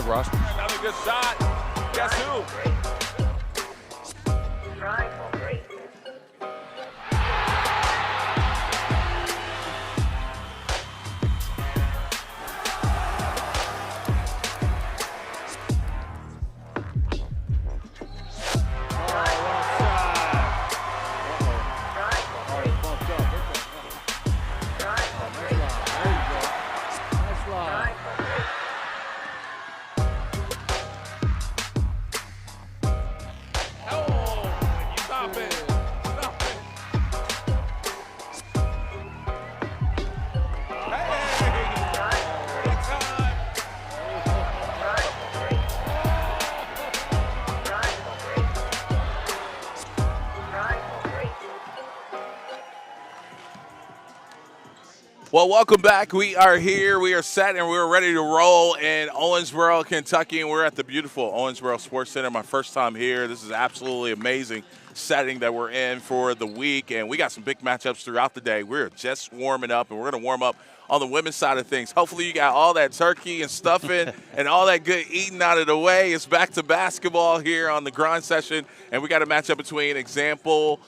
roster. Another good shot. Guess who? Well, welcome back. We are here. We are set, and we're ready to roll in Owensboro, Kentucky, and we're at the beautiful Owensboro Sports Center. My first time here. This is absolutely amazing setting that we're in for the week, and we got some big matchups throughout the day. We're just warming up, and we're going to warm up on the women's side of things. Hopefully you got all that turkey and stuffing and all that good eating out of the way. It's back to basketball here on the grind session, and we got a matchup between Example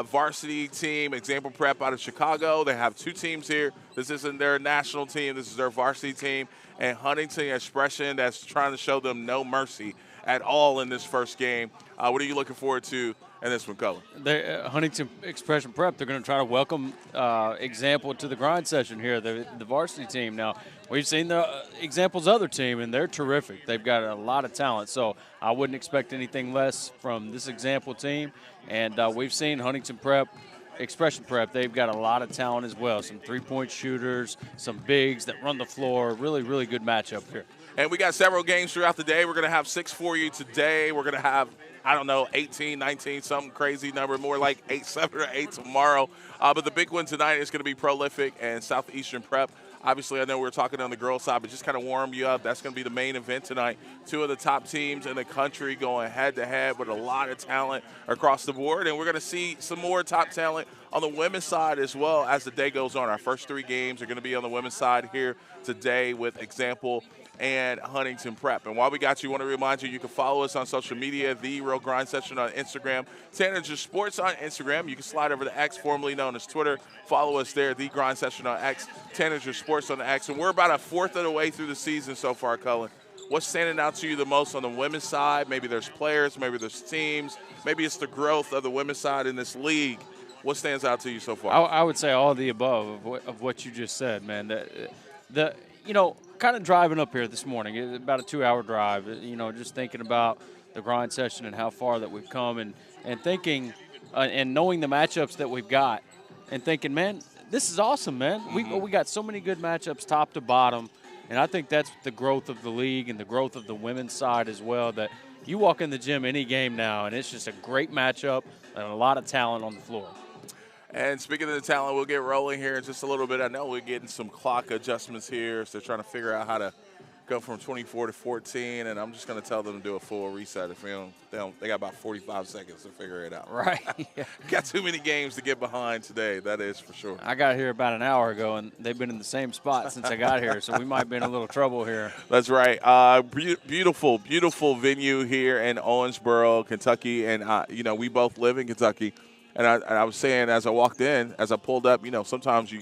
varsity team, Example Prep out of Chicago. They have two teams here. This isn't their national team. This is their varsity team. And Huntington Expression that's trying to show them no mercy at all in this first game. What are you looking forward to in this one, Cullen? Huntington Expression Prep, they're going to try to welcome Example to the grind session here, the varsity team. Now, we've seen the Example's other team, and they're terrific. They've got a lot of talent, so I wouldn't expect anything less from this Example team. And we've seen Huntington Expression Prep, they've got a lot of talent as well. Some three-point shooters, some bigs that run the floor. Really, really good matchup here. And we got several games throughout the day. We're going to have 6 for you today. We're going to have, 18, 19, some crazy number, more like 8, 7, or 8 tomorrow. But the big one tonight is going to be Prolific and Southeastern Prep. Obviously, I know we're talking on the girls' side, but just kind of warm you up. That's going to be the main event tonight. 2 of the top teams in the country going head-to-head with a lot of talent across the board. And we're going to see some more top talent on the women's side as well as the day goes on. Our first 3 games are going to be on the women's side here today with Example and Huntington Prep. And while we got you, I want to remind you, you can follow us on social media, The Real Grind Session on Instagram, Tanager Sports on Instagram. You can slide over to X, formerly known as Twitter. Follow us there, The Grind Session on X, Tanager Sports on X. And we're about a fourth of the way through the season so far, Cullen. What's standing out to you the most on the women's side? Maybe there's players, maybe there's teams, maybe it's the growth of the women's side in this league. What stands out to you so far? I would say all of the above of what you just said, man. Kind of driving up here this morning, about a 2-hour drive, just thinking about the grind session and how far that we've come and thinking and knowing the matchups that we've got and thinking, man, this is awesome, man. We got so many good matchups top to bottom, and I think that's the growth of the league and the growth of the women's side as well, that you walk in the gym any game now, and it's just a great matchup and a lot of talent on the floor. And speaking of the talent, we'll get rolling here in just a little bit. I know we're getting some clock adjustments here, so they're trying to figure out how to go from 24 to 14, and I'm just going to tell them to do a full reset. If they got about 45 seconds to figure it out. Right. Yeah. Got too many games to get behind today, that is for sure. I got here about an hour ago, and they've been in the same spot since I got here, so we might be in a little trouble here. That's right. Beautiful, beautiful venue here in Owensboro, Kentucky, and, we both live in Kentucky. And I was saying as I walked in, as I pulled up, sometimes you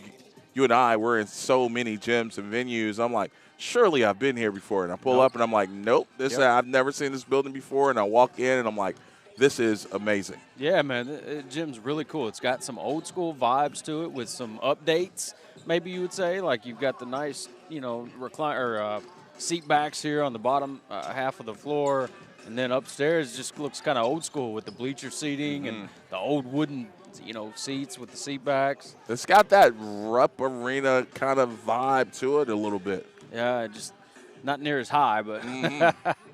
and I, we're in so many gyms and venues. I'm like, surely I've been here before. And I pull up and I'm like, nope, I've never seen this building before. And I walk in and I'm like, this is amazing. Yeah, man, the gym's really cool. It's got some old school vibes to it with some updates, maybe you would say. Like you've got the nice, recliner seat backs here on the bottom half of the floor. And then upstairs just looks kind of old school with the bleacher seating and the old wooden, seats with the seat backs. It's got that Rupp Arena kind of vibe to it a little bit. Yeah, just not near as high, but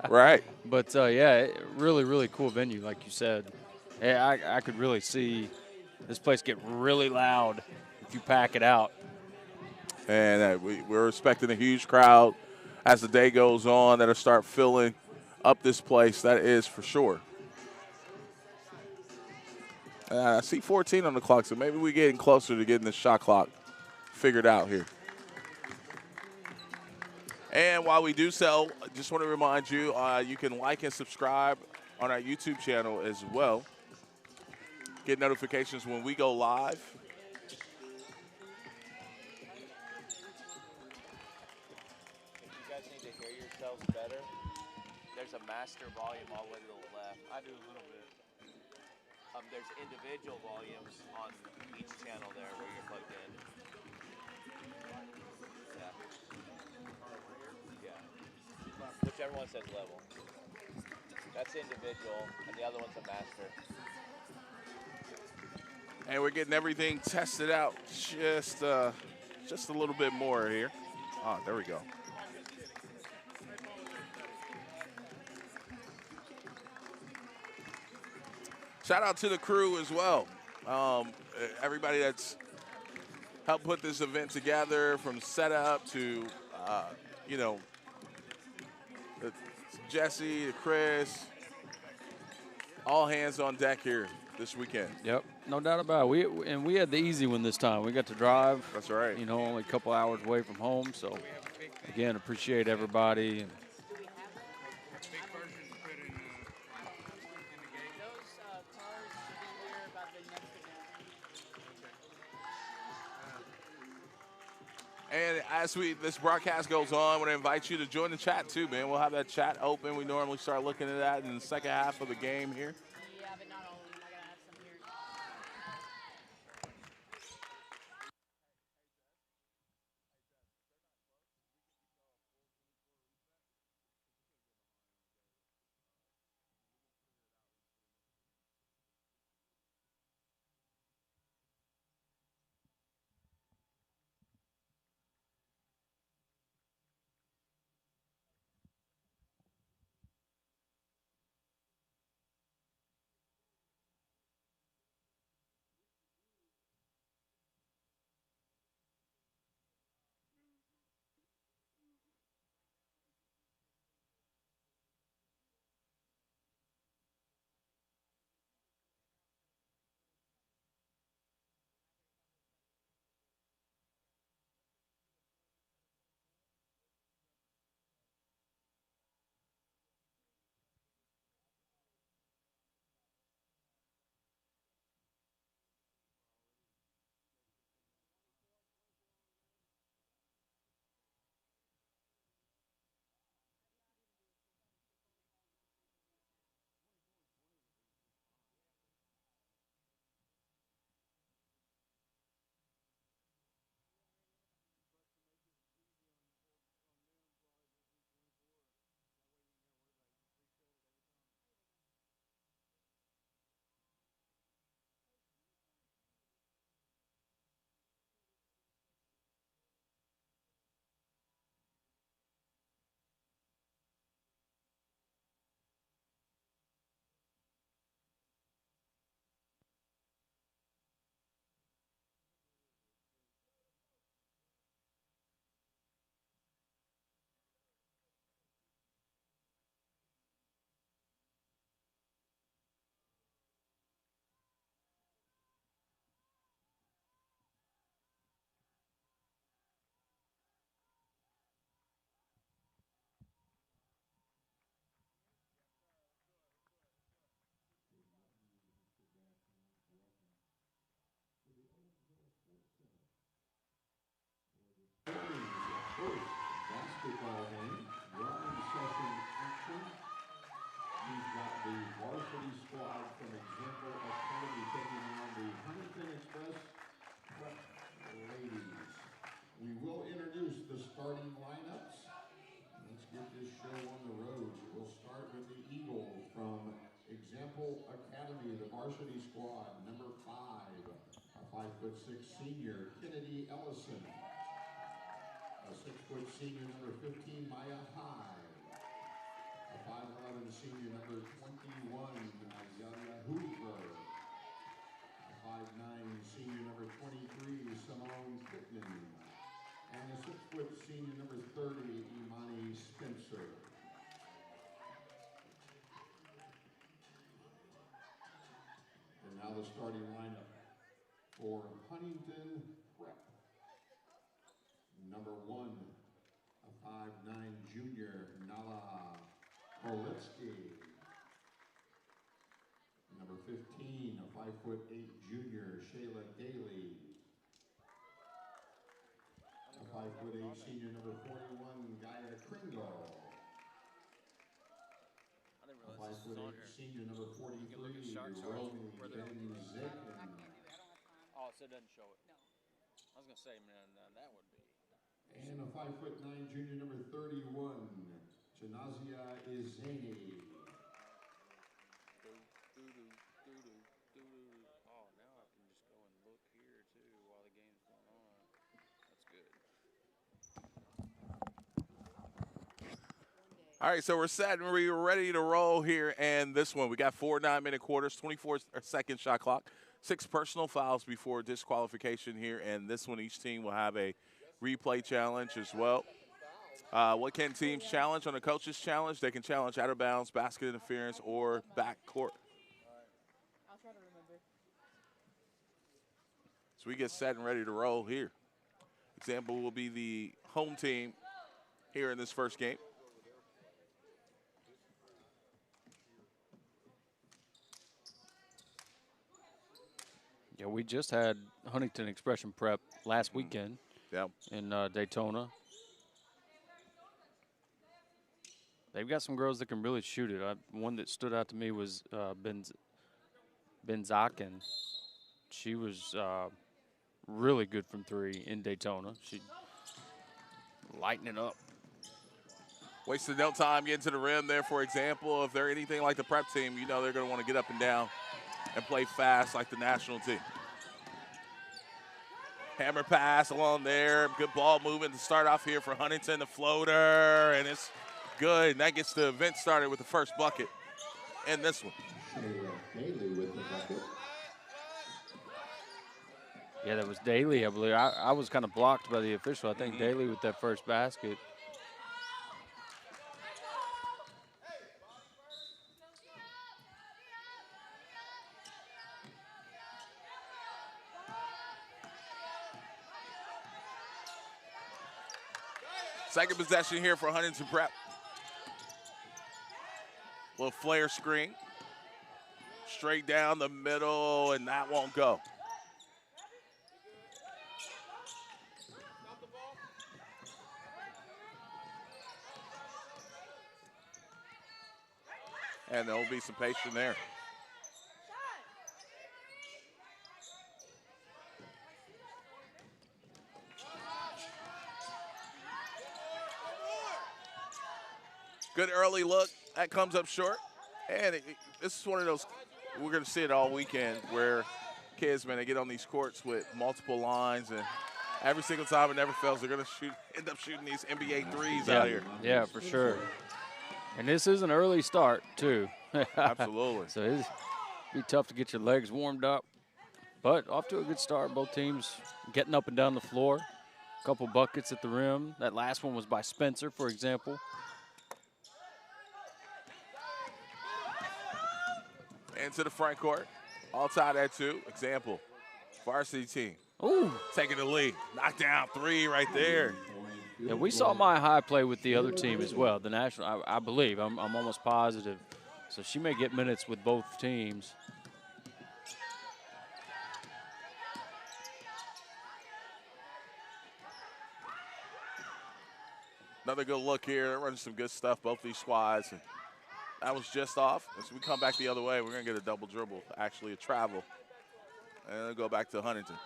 right. But really, really cool venue, like you said. Yeah, I could really see this place get really loud if you pack it out. And we're expecting a huge crowd as the day goes on that'll start filling up this place, that is for sure. I see 14 on the clock, so maybe we're getting closer to getting the shot clock figured out here. And while we do so, I just want to remind you, you can like and subscribe on our YouTube channel as well. Get notifications when we go live. If you guys need to hear yourselves better, there's a master volume all the way to the left. I do a little bit. There's individual volumes on each channel there where you're plugged in. Yeah. Yeah. Whichever one says level. That's individual, and the other one's a master. And we're getting everything tested out just a little bit more here. Ah, there we go. Shout out to the crew as well. Everybody that's helped put this event together, from setup to, you know, Jesse, Chris, all hands on deck here this weekend. Yep, no doubt about it. We had the easy one this time. We got to drive. That's right. You know, only a couple hours away from home. So, again, appreciate everybody. And And as this broadcast goes on, I want to invite you to join the chat too, man. We'll have that chat open. We normally start looking at that in the second half of the game here. Yeah, but not all of them. I gotta have some here. First basketball game, drawing session action. We've got the varsity squad from Example Academy taking on the Huntington Express Prep ladies. We will introduce the starting lineups. Let's get this show on the road. We'll start with the Eagles from Example Academy, the varsity squad. Number 5, a 5'6" senior, Kennedy Ellison. A 6' senior, number 15, Maya High. A 5'11" senior, number 21, Yaya Hoover. A 5'9" senior, number 23, Simone Pittman. And a 6' senior, number 30, Imani Spencer. And now the starting lineup for Huntington Prep. Number 1, a 5'9" junior Nala Kolitsky. Number 15, a 5'8" junior Shayla Daly. A 5'8" senior number 41 Gaia Kringle. I didn't A realize this was on 5'8" here. senior number 43 can look at shark Romy where they're- Benzikin. Oh, so it doesn't show it. No. I was gonna say, man, that would be. And a 5'9" junior number 31 Janazia Izani. Oh, now I can just go and look here too while the game's going on. That's good. All right, so we're set and we're ready to roll here. And this one, we got 4 9-minute quarters, 24-second shot clock, 6 personal fouls before disqualification here. And this one, each team will have a replay challenge as well. What can teams challenge on a coach's challenge? They can challenge out of bounds, basket interference, or back court. I'll try to remember. So we get set and ready to roll here. Example will be the home team here in this first game. Yeah, we just had Huntington Expression Prep last weekend in Daytona. They've got some girls that can really shoot it. One that stood out to me was Benzakin. She was really good from 3 in Daytona. She lighting it up. Wasted no time getting to the rim there, for example. If they're anything like the prep team, you know they're going to want to get up and down and play fast like the national team. Hammer pass along there. Good ball movement to start off here for Huntington. The floater, and it's good. And that gets the event started with the first bucket in this one. Shayla Daly with the bucket. Yeah, that was Daly, I believe. I was kind of blocked by the official. I think Daly with that first basket. Second possession here for Huntington Prep. Little flare screen. Straight down the middle, and that won't go. And there will be some patience there. Good early look. That comes up short. And this is one of those, we're going to see it all weekend, where kids, man, they get on these courts with multiple lines, and every single time it never fails, they're going to end up shooting these NBA threes out here. Yeah, for sure. And this is an early start, too. Absolutely. So it'd be tough to get your legs warmed up. But off to a good start. Both teams getting up and down the floor. A couple buckets at the rim. That last one was by Spencer, for example. Into the front court. All tied at 2. Example, varsity team. Ooh. Taking the lead. Knockdown 3 right there. Yeah, we saw Maya High play with the other team as well, the national, I believe. I'm almost positive. So she may get minutes with both teams. Another good look here. They're running some good stuff, both these squads. And that was just off. As we come back the other way, we're going to get a double dribble, actually a travel. And then go back to Huntington.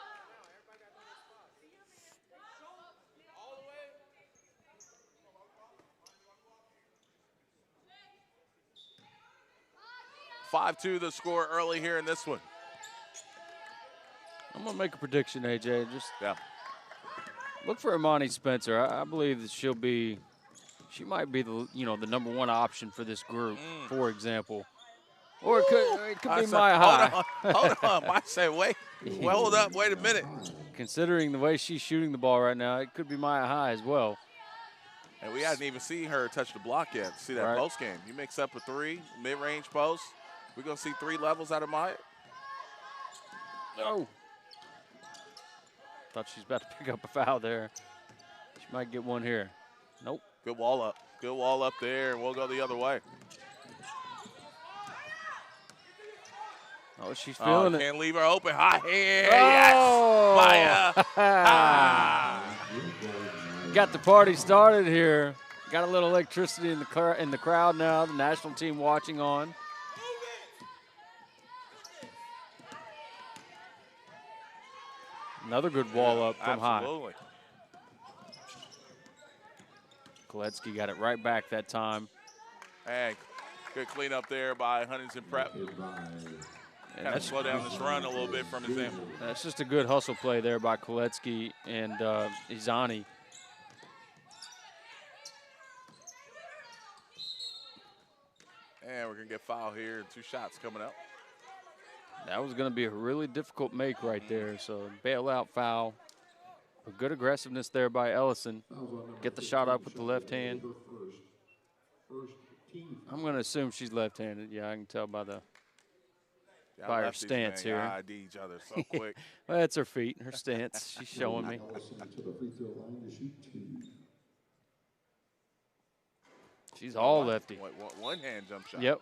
(5-2) the score early here in this one. I'm going to make a prediction, AJ. Just Yeah. look for Imani Spencer. I believe that she might be the number 1 option for this group, for example. Or it could be Maya High. Hold on. I say, wait. Well, hold up. Wait a minute. Considering the way she's shooting the ball right now, it could be Maya High as well. And we hadn't even seen her touch the block yet. See that Right. post game. You mix up a 3, mid-range post. We're going to see 3 levels out of Maya. Oh. Thought she's about to pick up a foul there. She might get one here. Nope. Good wall up. Good wall up there, and we'll go the other way. Oh, she's feeling it. Can't leave her open. High hand. Oh. Yes. Maya. Got the party started here. Got a little electricity in the crowd now. The national team watching on. Another good wall up from Absolutely. high. Koletsky got it right back that time. And good cleanup there by Huntington Prep. And Kind of slow down this run a little bit from example. That's just a good hustle play there by Koletsky and Izani. And we're going to get foul here. 2 shots coming up. That was going to be a really difficult make right there. So bailout foul. But good aggressiveness there by Ellison. Get the shot up with the left hand. I'm going to assume she's left-handed. Yeah, I can tell by the by her stance here. ID each other so quick. Well, that's her feet, her stance. She's showing me. She's all lefty. One hand jump shot. Yep.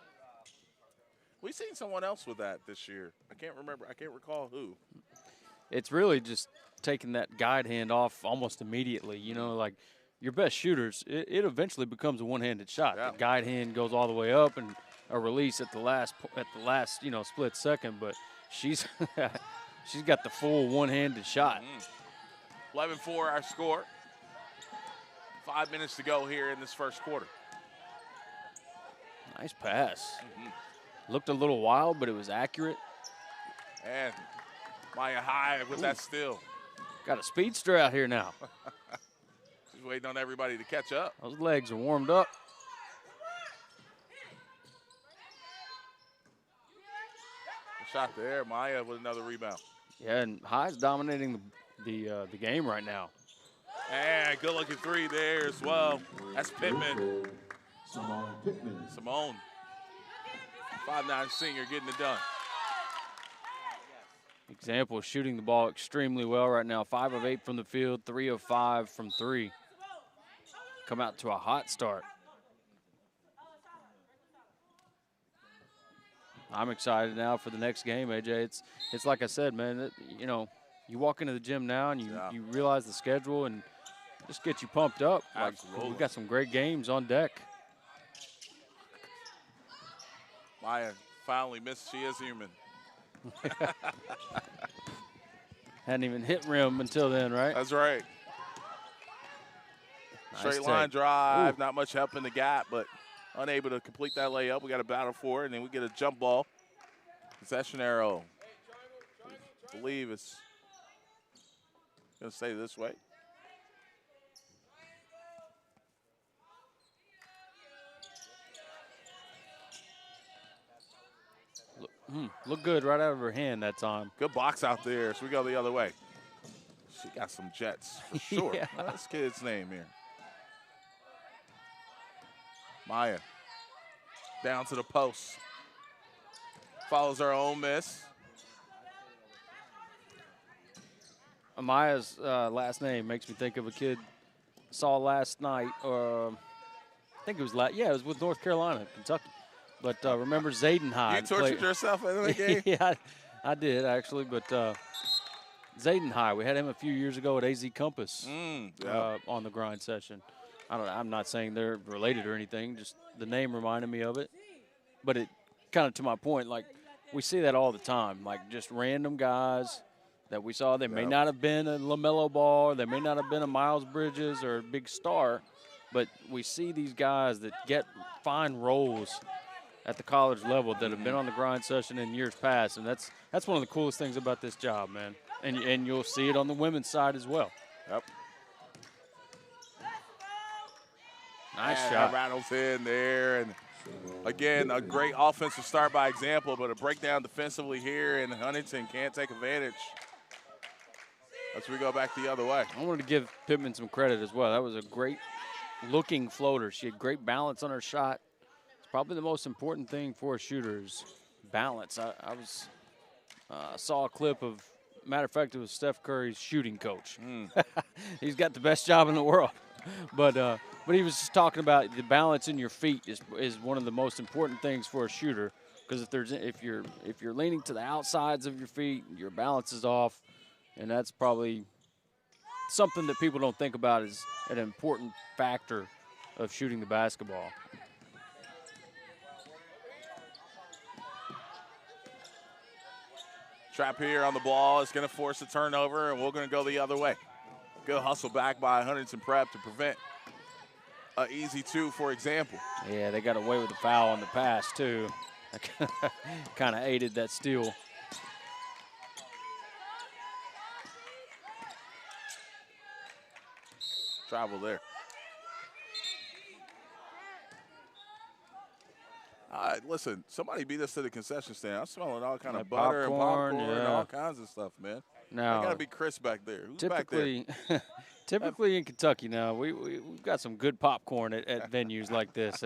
We've seen someone else with that this year. I can't remember. I can't recall who. It's really just taking that guide hand off almost immediately. You know, like your best shooters, it eventually becomes a one-handed shot. Yeah. The guide hand goes all the way up and a release at the last split second. But she's she's got the full one-handed shot. 11-4 our score. 5 minutes to go here in this first quarter. Nice pass. Looked a little wild, but it was accurate. And Maya High with that steal. Got a speedster out here now. She's waiting on everybody to catch up. Those legs are warmed up. Good shot there. Maya with another rebound. Yeah, and High's dominating the game right now. And good looking 3 there as well. That's Pittman. Simone. 5'9" senior getting it done. Example, shooting the ball extremely well right now. 5 of 8 from the field, 3 of 5 from 3. Come out to a hot start. I'm excited now for the next game, AJ. It's like I said, man. You walk into the gym now and you realize the schedule and just get you pumped up. Absolutely. Like, we've got some great games on deck. Maya finally missed. She is human. Hadn't even hit rim until then, right? That's right. Nice Straight take. line drive, Ooh. not much help in the gap, but unable to complete that layup. We got a battle for it, and then we get a jump ball. Possession arrow. I believe it's going to stay this way. Look good right out of her hand that time. Good box out there, so we go the other way. She got some jets for sure. Yeah. What's this kid's name here? Maya. Down to the post. Follows her own miss. Amaya's last name makes me think of a kid saw last night. I think it was it was with North Carolina, Kentucky. But remember Zayden High? You tortured yourself in the game? Yeah, I did actually. But Zayden High, we had him a few years ago at AZ Compass on the grind session. I'm not saying they're related or anything. Just the name reminded me of it. But it kind of to my point, like we see that all the time, like just random guys that we saw. They may not have been a LaMelo Ball, or they may not have been a Miles Bridges or a big star, but we see these guys that get fine roles at the college level that have been on the grind session in years past, and that's one of the coolest things about this job, man. And you'll see it on the women's side as well. Yep. Nice and shot. Rattles in there, and again, a great offensive start by example, but a breakdown defensively here, and Huntington can't take advantage. As we go back the other way. I wanted to give Pittman some credit as well. That was a great looking floater. She had great balance on her shot. It's probably the most important thing for a shooter is balance. I saw a clip of, matter of fact, it was Steph Curry's shooting coach. He's got the best job in the world. But But he was just talking about the balance in your feet is one of the most important things for a shooter, because if you're leaning to the outsides of your feet, your balance is off, and that's probably something that people don't think about as an important factor of shooting the basketball. Trap here on the ball is going to force a turnover, and we're going to go the other way. Good hustle back by Huntington Prep to prevent an easy two, for example. Yeah, they got away with the foul on the pass, too. Kind of aided that steal. Travel there. Listen, somebody beat us to the concession stand. I'm smelling all kind of butter and popcorn and all kinds of stuff, man. Now, I got to be crisp back there. Who's back there? Typically in Kentucky now, we've got some good popcorn at venues like this.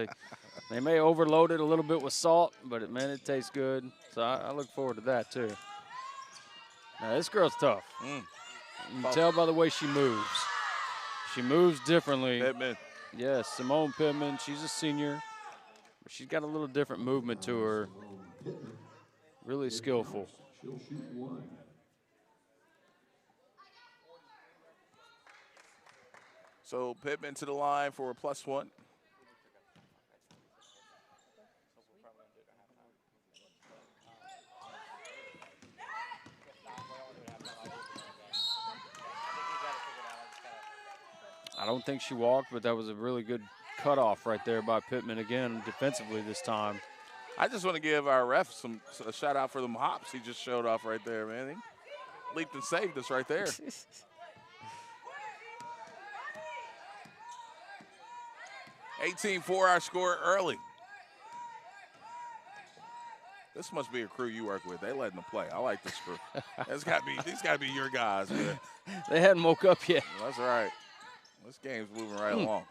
They may overload it a little bit with salt, but man, it tastes good. So I look forward to that too. Now this girl's tough. You can tell by the way she moves. She moves differently. Pittman. Yes, Simone Pittman. She's a senior. But she's got a little different movement to her. Really skillful. She'll shoot one. So Pittman to the line for a +1. I don't think she walked, but that was a really good cutoff right there by Pittman again defensively this time. I just want to give our ref a shout out for them hops he just showed off right there, man. He leaped and saved us right there. 18-4 our score early. This must be a crew you work with. They letting them play. I like this crew. These got to be your guys, man. They hadn't woke up yet. That's right. This game's moving right along.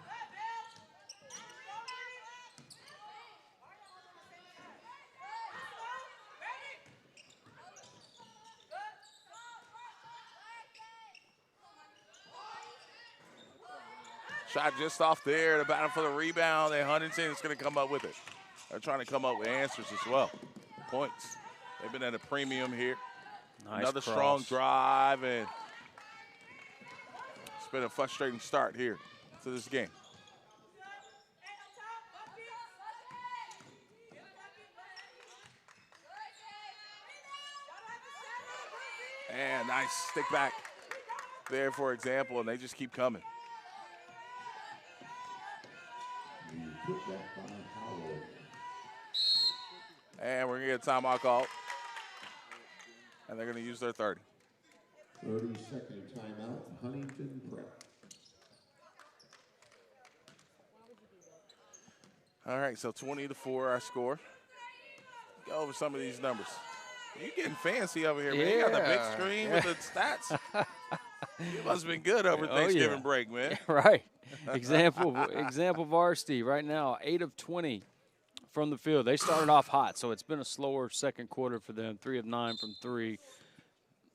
Shot just off there. The battle for the rebound, and Huntington is going to come up with it. They're trying to come up with answers as well. Points. They've been at a premium here. Nice Another cross. strong drive, and it's been a frustrating start here to this game. And nice stick back there, for example, and they just keep coming. And we're going to get a timeout call. And they're going to use their 30. 30-second timeout, Huntington Prep. All right, so 20-4 our score. Go over some of these numbers. You getting fancy over here, man. You got the big screen with the stats. You must have been good over Thanksgiving break, man. Right. Example Varsity right now, 8 of 20 from the field. They started off hot, so it's been a slower second quarter for them, 3 of 9 from 3.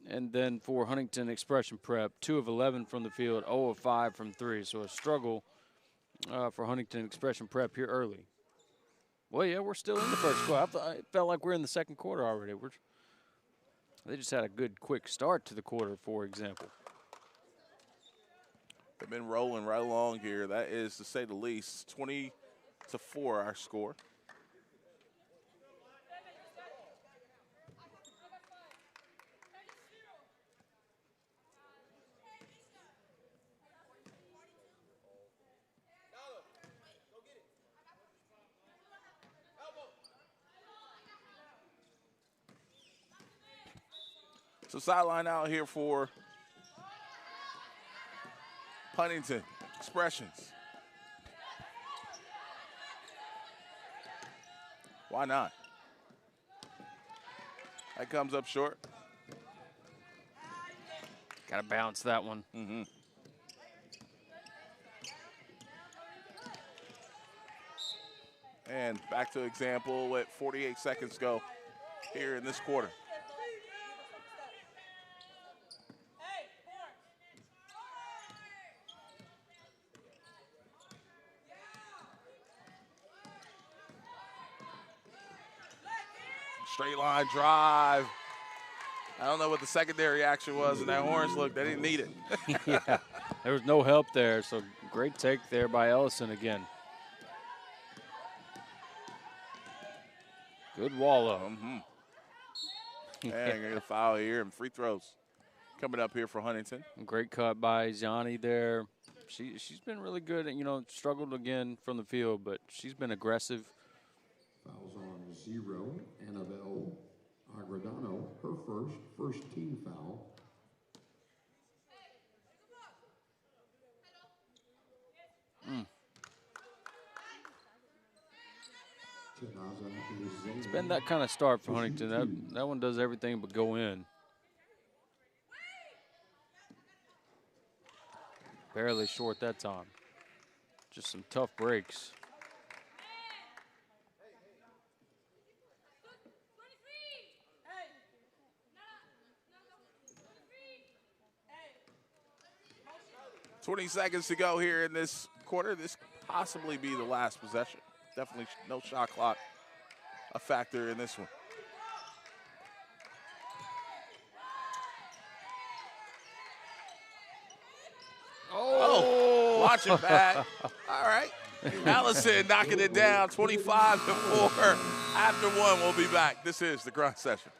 And then for Huntington Expression Prep, 2 of 11 from the field, 0 of 5 from 3. So a struggle for Huntington Expression Prep here early. Well, yeah, we're still in the first quarter. I felt like we're in the second quarter already. They just had a good, quick start to the quarter, for example. They've been rolling right along here. That is, to say the least, 20-4 our score. So sideline out here for Huntington Expressions. Why not? That comes up short. Got to bounce that one. Mm-hmm. And back to example with 48 seconds go here in this quarter. Straight line drive. I don't know what the secondary action was in that Horns look. They didn't need it. Yeah, there was no help there, so great take there by Ellison again. Good wall up. And gonna get a foul here and free throws coming up here for Huntington. Great cut by Gianni there. She's been really good, and struggled again from the field, but she's been aggressive. Fouls on 0. Annabelle Agradano, her first team foul. It's been that kind of start for Huntington. That one does everything but go in. Barely short that time. Just some tough breaks. "20 seconds to go here in this quarter. This could possibly be the last possession. Definitely no shot clock a factor in this one. Oh, watch it back. All right. Allison knocking it down, 25-4. After one, we'll be back. This is the Grind Session.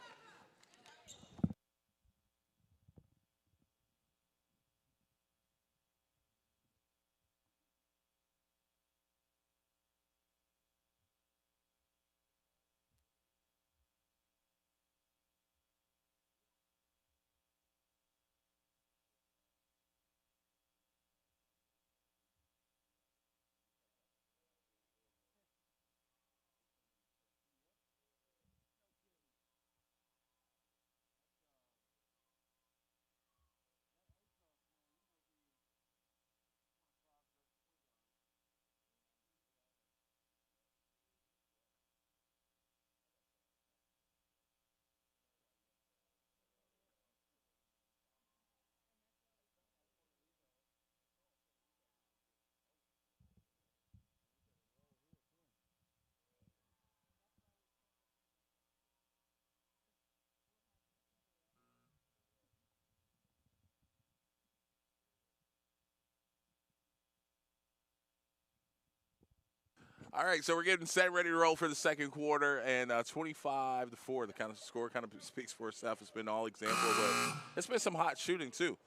All right, so we're getting set, ready to roll for the second quarter, and 25-4. The kind of score kind of speaks for itself. It's been all example, but it's been some hot shooting too.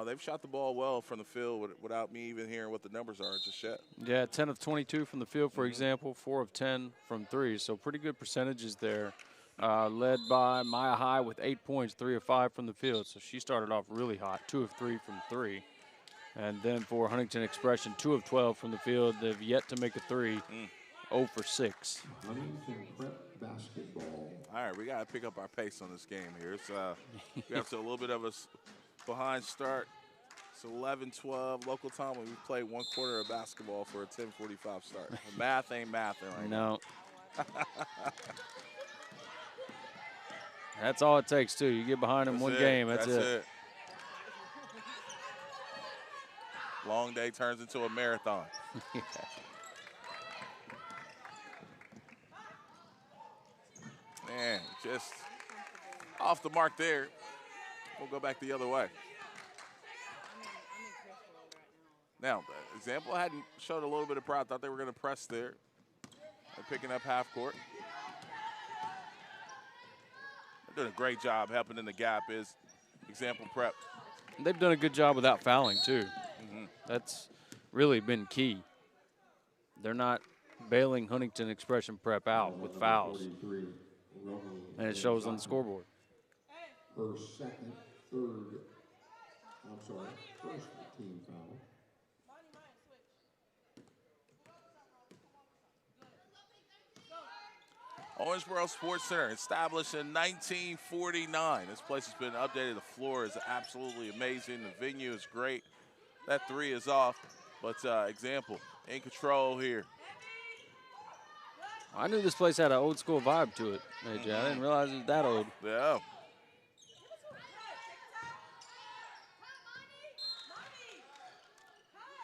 They've shot the ball well from the field without me even hearing what the numbers are just yet. Yeah, 10 of 22 from the field, for example, 4 of 10 from three. So pretty good percentages there. Led by Maya High with 8 points, 3 of 5 from the field. So she started off really hot, 2 of 3 from three. And then for Huntington Expression, 2 of 12 from the field. They've yet to make a three, 0 for 6. Huntington Prep basketball. All right, we got to pick up our pace on this game here. It's, we have to a little bit of a behind start. It's 11-12 local time when we played 1 quarter of basketball for a 10:45 start. Math ain't mathing right now. No. That's all it takes, too. You get behind in one game, that's it. Long day turns into a marathon. Yeah. Man, just off the mark there. We'll go back the other way. Now, the example hadn't showed a little bit of pride. Thought they were going to press there. They're picking up half court. They're doing a great job helping in the gap is Example Prep. They've done a good job without fouling, too. That's really been key. They're not bailing Huntington Expression Prep out with fouls. And it shows on the scoreboard. Her second, third, I'm sorry, first team foul. Owensboro Sports Center, established in 1949. This place has been updated. The floor is absolutely amazing. The venue is great. That three is off, but Example in control here. I knew this place had an old school vibe to it, AJ. I didn't realize it was that old. Yeah.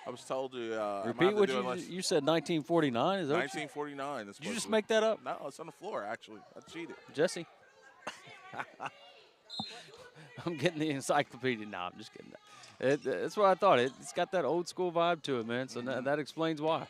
I was told to. I might Repeat have to what do it unless- you said. 1949. Is that what 1949. Did you just make that up, No, it's on the floor. Actually, I cheated. Jesse? I'm getting the encyclopedia. No, I'm just kidding. That's what I thought. It's got that old school vibe to it, man. So that explains why.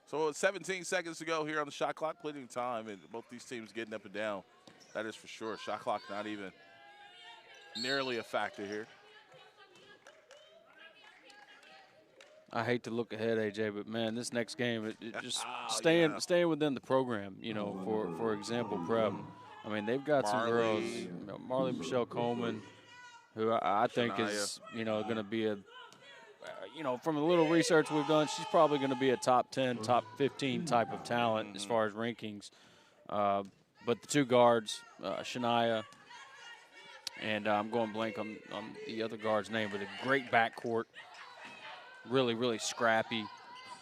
So 17 seconds to go here on the shot clock. Plenty of time, and both these teams getting up and down. That is for sure. Shot clock not even nearly a factor here. I hate to look ahead, AJ, but man, this next game, it just staying within the program. You know, for example, prep. I mean, they've got some girls, Marley Michelle Coleman, who I think is going to be a. From a little research we've done, she's probably going to be a top 10, top 15 type of talent as far as rankings. But the two guards, Shania, and I'm going blank on the other guard's name, but a great backcourt. Really, really scrappy.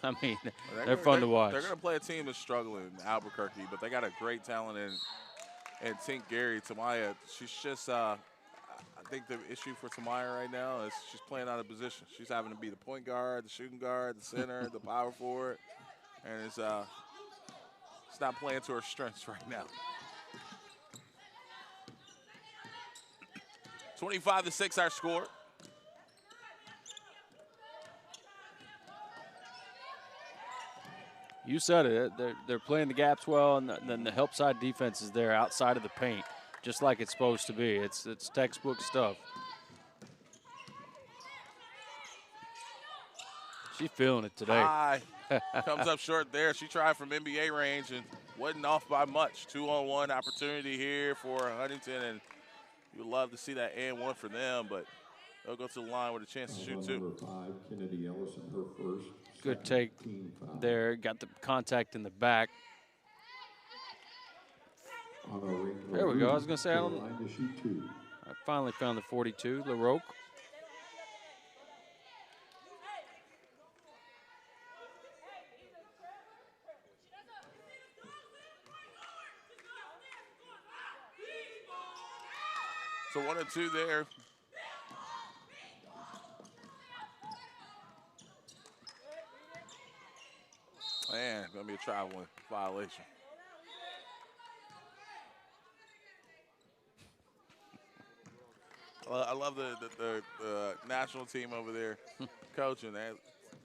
I mean, they're fun to watch. They're going to play a team that's struggling, Albuquerque, but they got a great talent in Tink Gary. Tamaya, she's just I think the issue for Tamaya right now is she's playing out of position. She's having to be the point guard, the shooting guard, the center, the power forward, and it's not playing to her strengths right now. 25-6 our score. You said it. They're playing the gaps well, and then the help side defense is there outside of the paint, just like it's supposed to be. It's textbook stuff. She's feeling it today. High. Comes up short there. She tried from NBA range and wasn't off by much. 2-on-1 opportunity here for Huntington, and you'd love to see that and one for them, but they'll go to the line with a chance to shoot two. Kennedy Ellison, her first. Good take there. Got the contact in the back. There we go. I was going to say, I finally found the 42, LaRoque. So 1 and 2 there. Man, going to be a traveling violation. I love the national team over there coaching. They're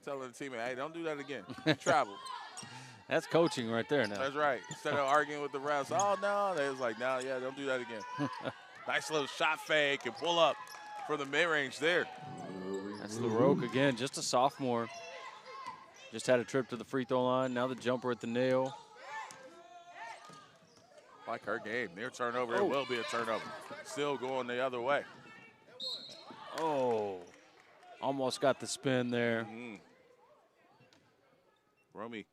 telling the team, hey, don't do that again. Travel. That's coaching right there now. That's right. Instead of arguing with the refs, oh, no. They was like, no, yeah, don't do that again. Nice little shot fake and pull up for the mid-range there. That's LaRoque again, just a sophomore. Just had a trip to the free throw line. Now the jumper at the nail. Like her game. Near turnover. It will be a turnover. Still going the other way. Oh, almost got the spin there. Romy,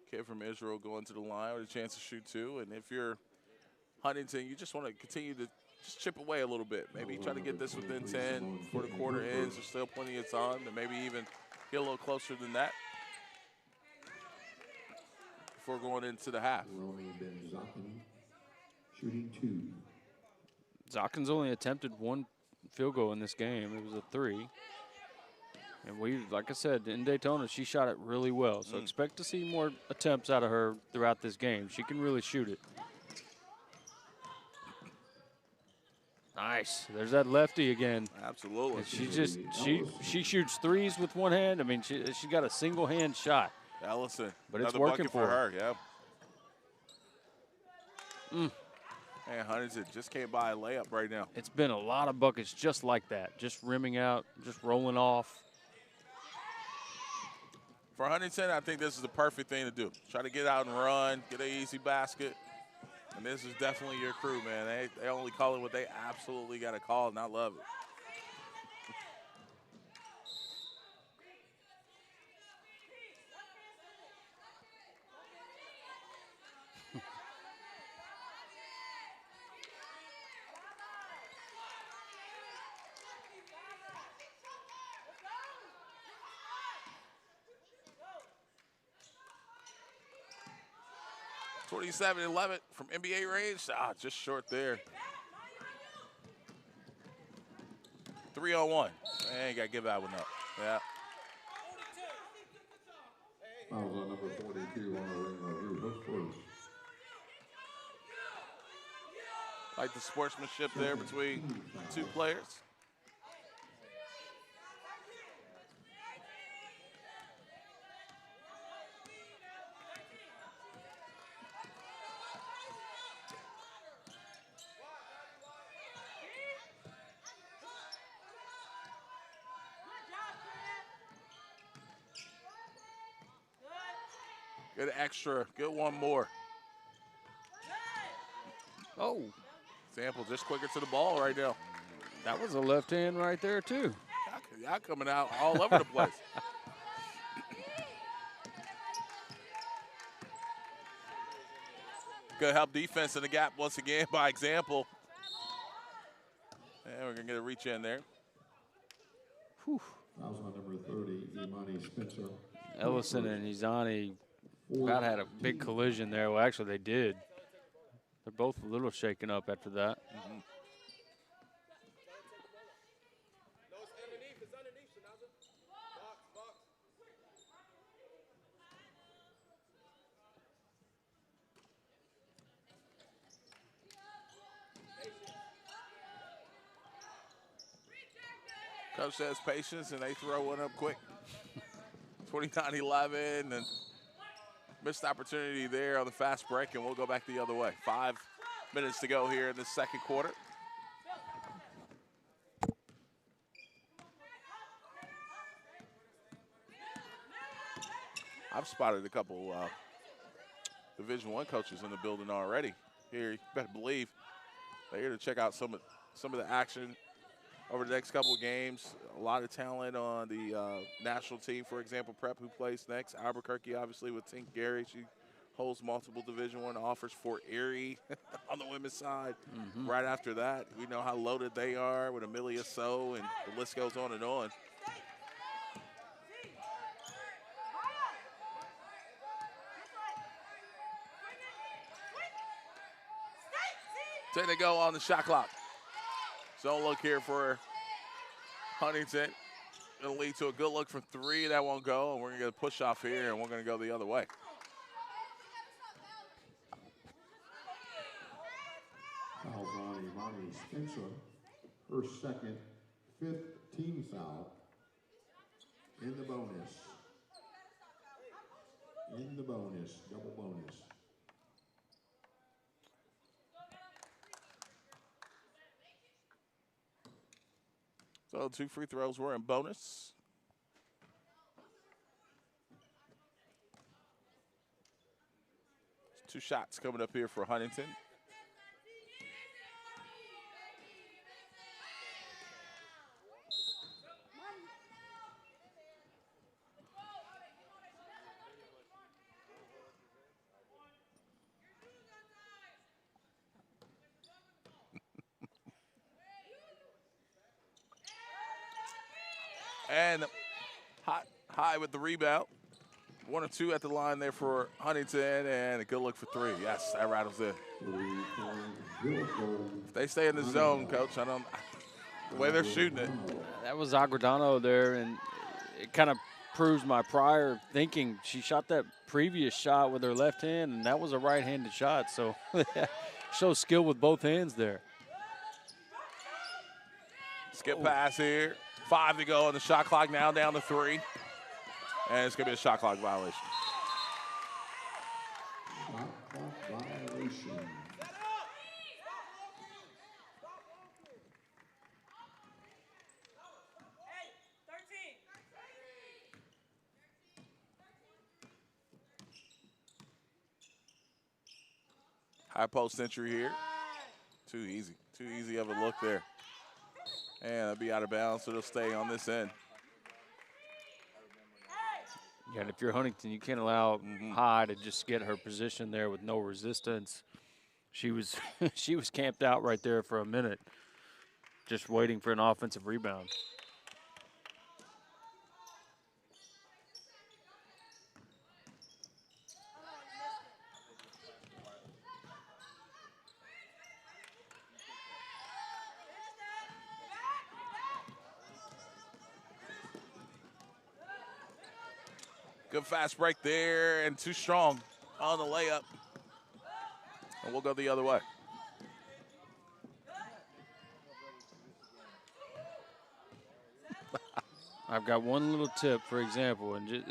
kid from Israel, going to the line with a chance to shoot two. And if you're Huntington, you just want to continue to just chip away a little bit. Maybe try to get this within 10 before the quarter ends. There's still plenty of time to maybe even get a little closer than that before going into the half. Shooting two. Zocken's only attempted one field goal in this game. It was a 3. And like I said, in Daytona, she shot it really well. So expect to see more attempts out of her throughout this game. She can really shoot it. Nice. There's that lefty again. Absolutely. And she shoots threes with one hand. I mean, she got a single hand shot. Ellison. But it's working for her. Yeah. And Huntington just can't buy a layup right now. It's been a lot of buckets just like that, just rimming out, just rolling off. For Huntington, I think this is the perfect thing to do. Try to get out and run, get an easy basket. And this is definitely your crew, man. They only call it what they absolutely got to call, and I love it. 27-11 from NBA range. Just short there. 3-on-1. Ain't got to give that one up. Yeah. Fouls on number 42 on the ring review. Hook first. Like the sportsmanship there between two players. Good extra. Get one more. Oh, Sample just quicker to the ball right now. that was a left hand right there, too. Y'all coming out all over the place. Good help defense in the gap once again by example. And we're going to get a reach in there. Whew. Fouls on number 30, Imani Spencer. Ellison and Izani about had a big collision there. Well, actually, they did. They're both a little shaken up after that. Coach has patience, and they throw one up quick. 29-11, and missed opportunity there on the fast break, and we'll go back the other way. 5 minutes to go here in the second quarter. I've spotted a couple Division I coaches in the building already. Here, you better believe they're here to check out some of the action over the next couple of games. A lot of talent on the national team, for example, Prep, who plays next. Albuquerque, obviously, with Tink Gary. She holds multiple Division I offers. Fort Erie on the women's side. Right after that, we know how loaded they are with Amelia So, and the list goes on and on. Then they go on the shot clock. Zone look here for Huntington. It'll lead to a good look from 3. That won't go, and we're going to get a push off here, and we're going to go the other way. Fouls on Imani Spencer. Her second, 5th team foul. In the bonus. In the bonus. Double bonus. So 2 free throws were in bonus. Two shots coming up here for Huntington. And high with the rebound. 1 or 2 at the line there for Huntington, and a good look for 3. Yes, that rattles in. If they stay in the zone, Coach, the way they're shooting it. That was Agredano there, and it kind of proves my prior thinking. She shot that previous shot with her left hand, and that was a right-handed shot, so shows skill with both hands there. Skip pass here. 5 to go on the shot clock, now down to 3. And it's going to be a shot clock violation. Shot clock violation. High post entry here. Too easy. Too easy of a look there. And it'll be out of bounds, so it'll stay on this end. Yeah, and if you're Huntington, you can't allow High to just get her position there with no resistance. She was she was camped out right there for a minute, just waiting for an offensive rebound. Good fast break there, and too strong on the layup. And we'll go the other way. I've got one little tip, for example, and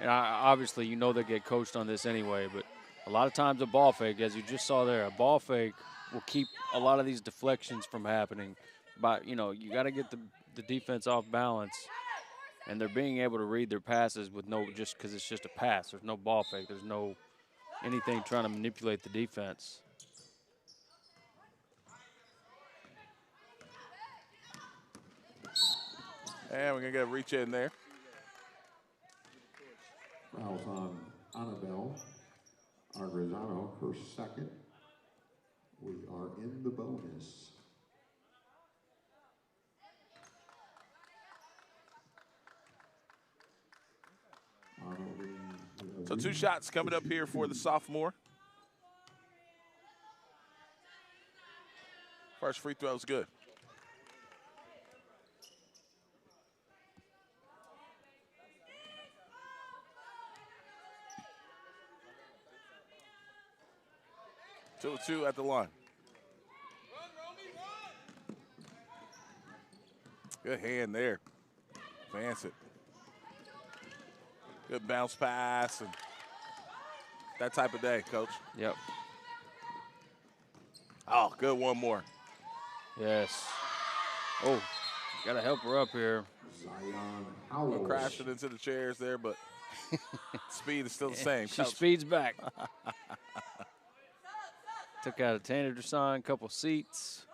obviously you know they get coached on this anyway, but a lot of times a ball fake, as you just saw there, a ball fake will keep a lot of these deflections from happening. But, you got to get the defense off balance, and they're being able to read their passes with just because it's just a pass. There's no ball fake. There's no anything trying to manipulate the defense. And we're going to get a reach in there. Fouls on Annabelle Argrazano, her second. We are in the bonus. So 2 shots coming up here for the sophomore. First free throw is good. Two at the line. Good hand there. Advance it. Good bounce pass and that type of day, Coach. Yep. Oh, good one more. Yes. Oh, got to help her up here. Zion We're Howells. crashing into the chairs there, but speed is still the same. She Coach. speeds back. Took out a tanager sign, couple seats.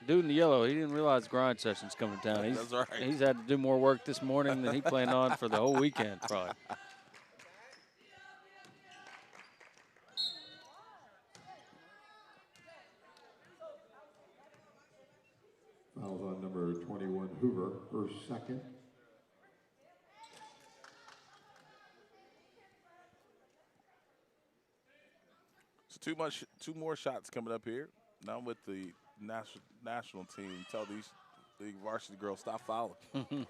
Dude in the yellow, he didn't realize grind session's coming down. That's right. He's had to do more work this morning than he planned on for the whole weekend, probably. Fouls on number 21, Hoover, her second. So two more shots coming up here. Now with the national team, tell the varsity girls stop fouling.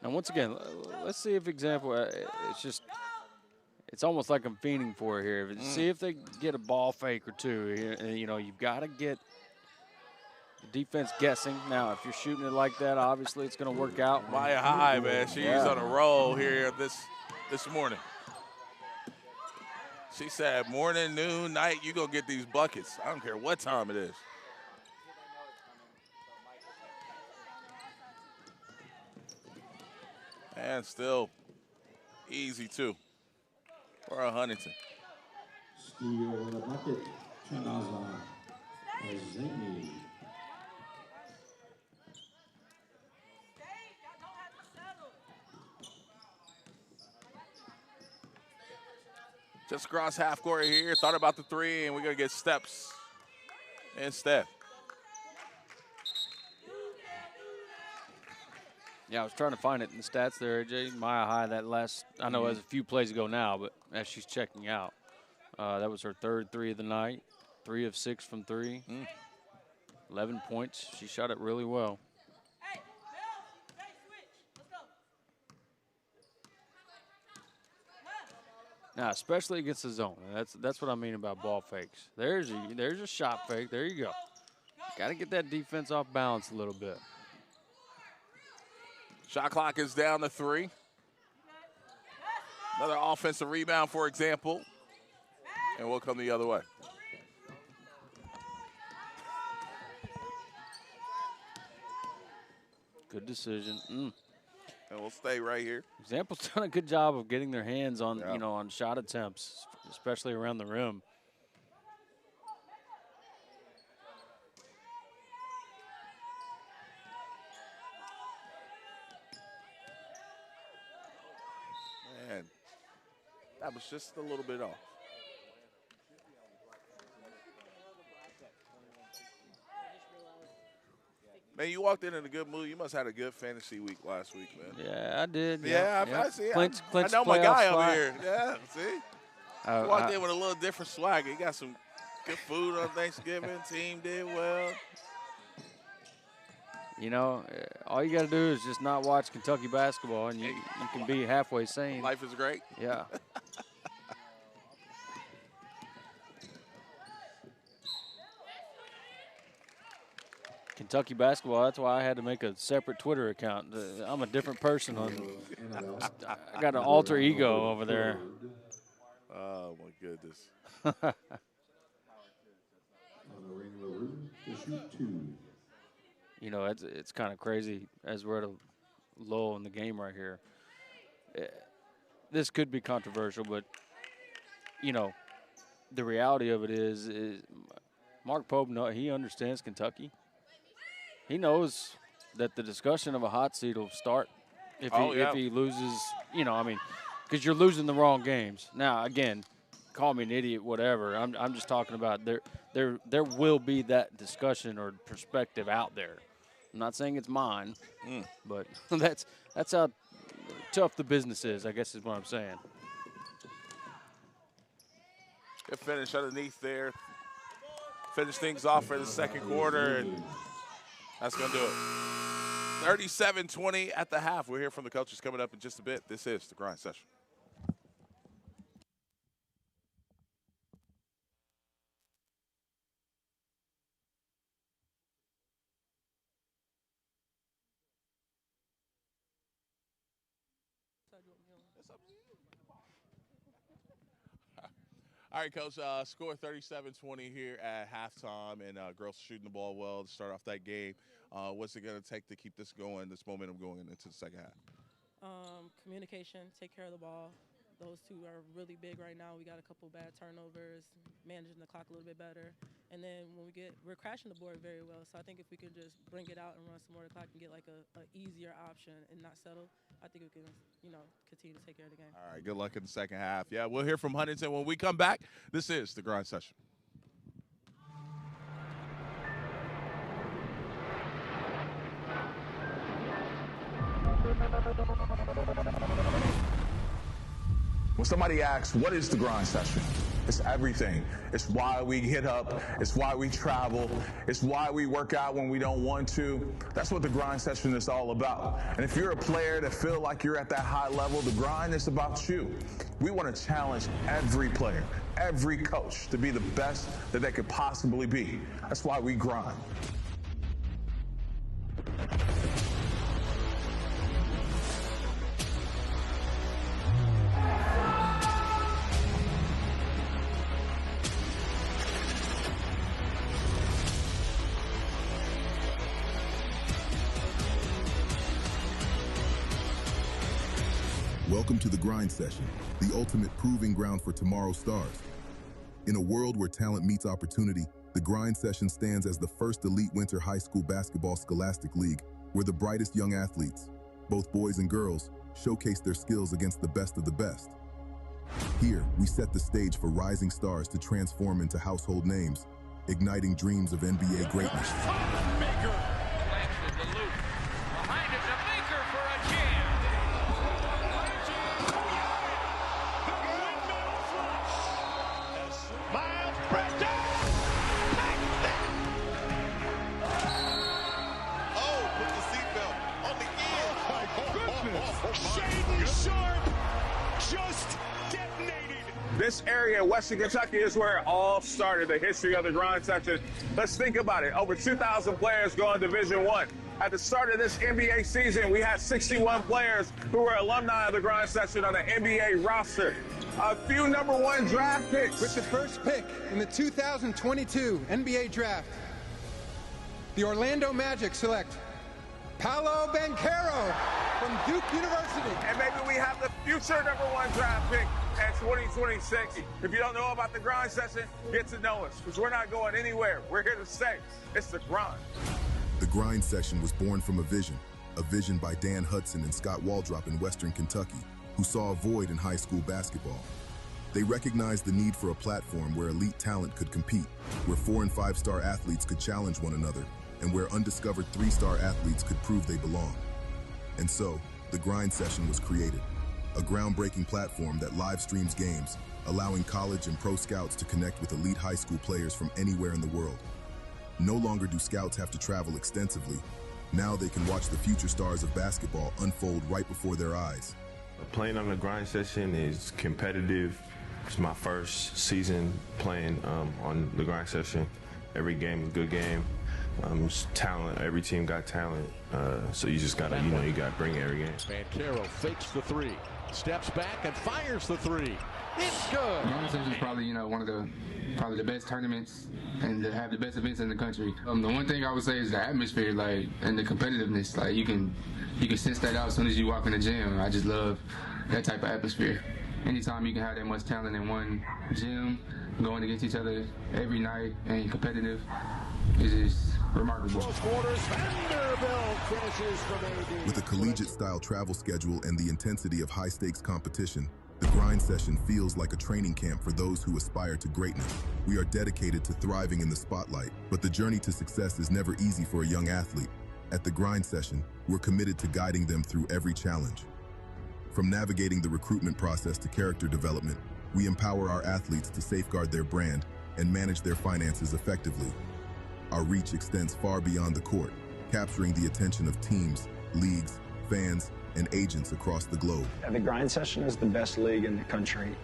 Now, once again, let's see if example, it's almost like I'm fiending for it here. See if they get a ball fake or two. You've got to get the defense guessing. Now, if you're shooting it like that, obviously it's going to work out. Maya High, man, she's on a roll here this morning. She said morning, noon, night, you're going to get these buckets. I don't care what time it is. And still easy, too, for Huntington. Steal the bucket, Chanaza Azemi. Just across half court here. Thought about the three, and we're going to get steps instead. Yeah, I was trying to find it in the stats there, AJ. Maya High, that last, I know it was a few plays ago now, but as she's checking out, that was her third three of the night, 3 of 6 from 3, 11 points. She shot it really well. Now, especially against the zone. That's what I mean about ball fakes. There's a shot fake. There you go. Got to get that defense off balance a little bit. Shot clock is down to 3. Another offensive rebound, for example, and we'll come the other way. Good decision. and we'll stay right here. Example's done a good job of getting their hands on, on shot attempts, especially around the rim. Man, that was just a little bit off. Man, you walked in a good mood. You must have had a good fantasy week last week, man. Yeah, I did. Yeah, I see. Clinched I know my guy spot. over here. Yeah, see? You walked in with a little different swagger. You got some good food on Thanksgiving. Team did well. You know, all you got to do is just not watch Kentucky basketball, and you can be halfway sane. Life is great. Yeah. Kentucky basketball, that's why I had to make a separate Twitter account. I'm a different person. I got an alter ego over there. Oh, my goodness. You know, it's kind of crazy as we're at a lull in the game right here. This could be controversial, but, you know, the reality of it is Mark Pope, he understands Kentucky. He knows that the discussion of a hot seat will start if he loses, you know, I mean, because you're losing the wrong games. Now, again, call me an idiot, whatever. I'm just talking about there will be that discussion or perspective out there. I'm not saying it's mine, but that's how tough the business is, I guess is what I'm saying. Good finish underneath there. Finish things off for the second quarter, and that's going to do it. 37-20 at the half. We'll hear from the coaches coming up in just a bit. This is the Grind Session. All right, Coach, score 37-20 here at halftime, and girls shooting the ball well to start off that game. What's it going to take to keep this going, this momentum going into the second half? Communication, take care of the ball. Those two are really big right now. We got a couple bad turnovers, managing the clock a little bit better. And then when we're crashing the board very well. So I think if we can just bring it out and run some more of the clock and get like a easier option and not settle, I think we can, continue to take care of the game. All right, good luck in the second half. Yeah, we'll hear from Huntington when we come back. This is the Grind Session. When somebody asks, what is the Grind Session? It's everything. It's why we get up. It's why we travel. It's why we work out when we don't want to. That's what the Grind Session is all about. And if you're a player that feel like you're at that high level, the grind is about you. We want to challenge every player, every coach to be the best that they could possibly be. That's why we grind. Welcome to the Grind Session, the ultimate proving ground for tomorrow's stars. In a world where talent meets opportunity, the Grind Session stands as the first elite winter high school basketball scholastic league, where the brightest young athletes, both boys and girls, showcase their skills against the best of the best. Here, we set the stage for rising stars to transform into household names, igniting dreams of NBA greatness. Baker lances the loop. Behind it to Baker for a jam. Miles Bridges! Oh, put the seatbelt on the end. Oh, my goodness. Shaden Sharp just detonated. This area, Western Kentucky, is where it all started, the history of the Grind Section. Let's think about it. Over 2,000 players go in Division I. At the start of this NBA season, we had 61 players who were alumni of the Grind Section on the NBA roster. A few number one draft picks. With the first pick in the 2022 NBA Draft, the Orlando Magic select Paolo Banchero from Duke University. And maybe we have the future #1 draft pick at 2026. If you don't know about the grind session, get to know us, because we're not going anywhere. We're here to stay. It's the grind. The grind session was born from a vision by Dan Hudson and Scott Waldrop in Western Kentucky, who saw a void in high school basketball. They recognized the need for a platform where elite talent could compete, where 4- and 5-star athletes could challenge one another, and where undiscovered 3-star athletes could prove they belong. And so, the grind session was created, a groundbreaking platform that live streams games, allowing college and pro scouts to connect with elite high school players from anywhere in the world. No longer do scouts have to travel extensively. Now they can watch the future stars of basketball unfold right before their eyes. Playing on the grind session is competitive. It's my first season playing on the grind session. Every game is a good game. It's talent. Every team got talent. So you just gotta, you gotta bring it every game. Banchero fakes the three, steps back and fires the three. It's good. Grind session is probably, one of the best tournaments and to have the best events in the country. The one thing I would say is the atmosphere, and the competitiveness. You can sense that out as soon as you walk in the gym. I just love that type of atmosphere. Anytime you can have that much talent in one gym, going against each other every night and competitive, is just remarkable. With a collegiate-style travel schedule and the intensity of high-stakes competition, the grind session feels like a training camp for those who aspire to greatness. We are dedicated to thriving in the spotlight, but the journey to success is never easy for a young athlete. At the grind session, we're committed to guiding them through every challenge. From navigating the recruitment process to character development, we empower our athletes to safeguard their brand and manage their finances effectively. Our reach extends far beyond the court, capturing the attention of teams, leagues, fans, and agents across the globe. The grind session is the best league in the country,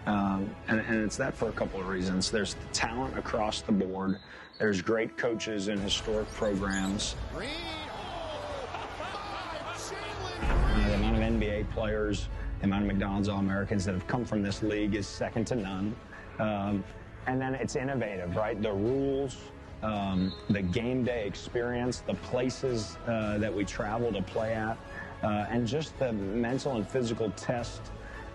and it's that for a couple of reasons. There's talent across the board. There's great coaches and historic programs. The amount of NBA players, the amount of McDonald's All-Americans that have come from this league is second to none. And then it's innovative, right? The rules, the game day experience, the places that we travel to play at, and just the mental and physical test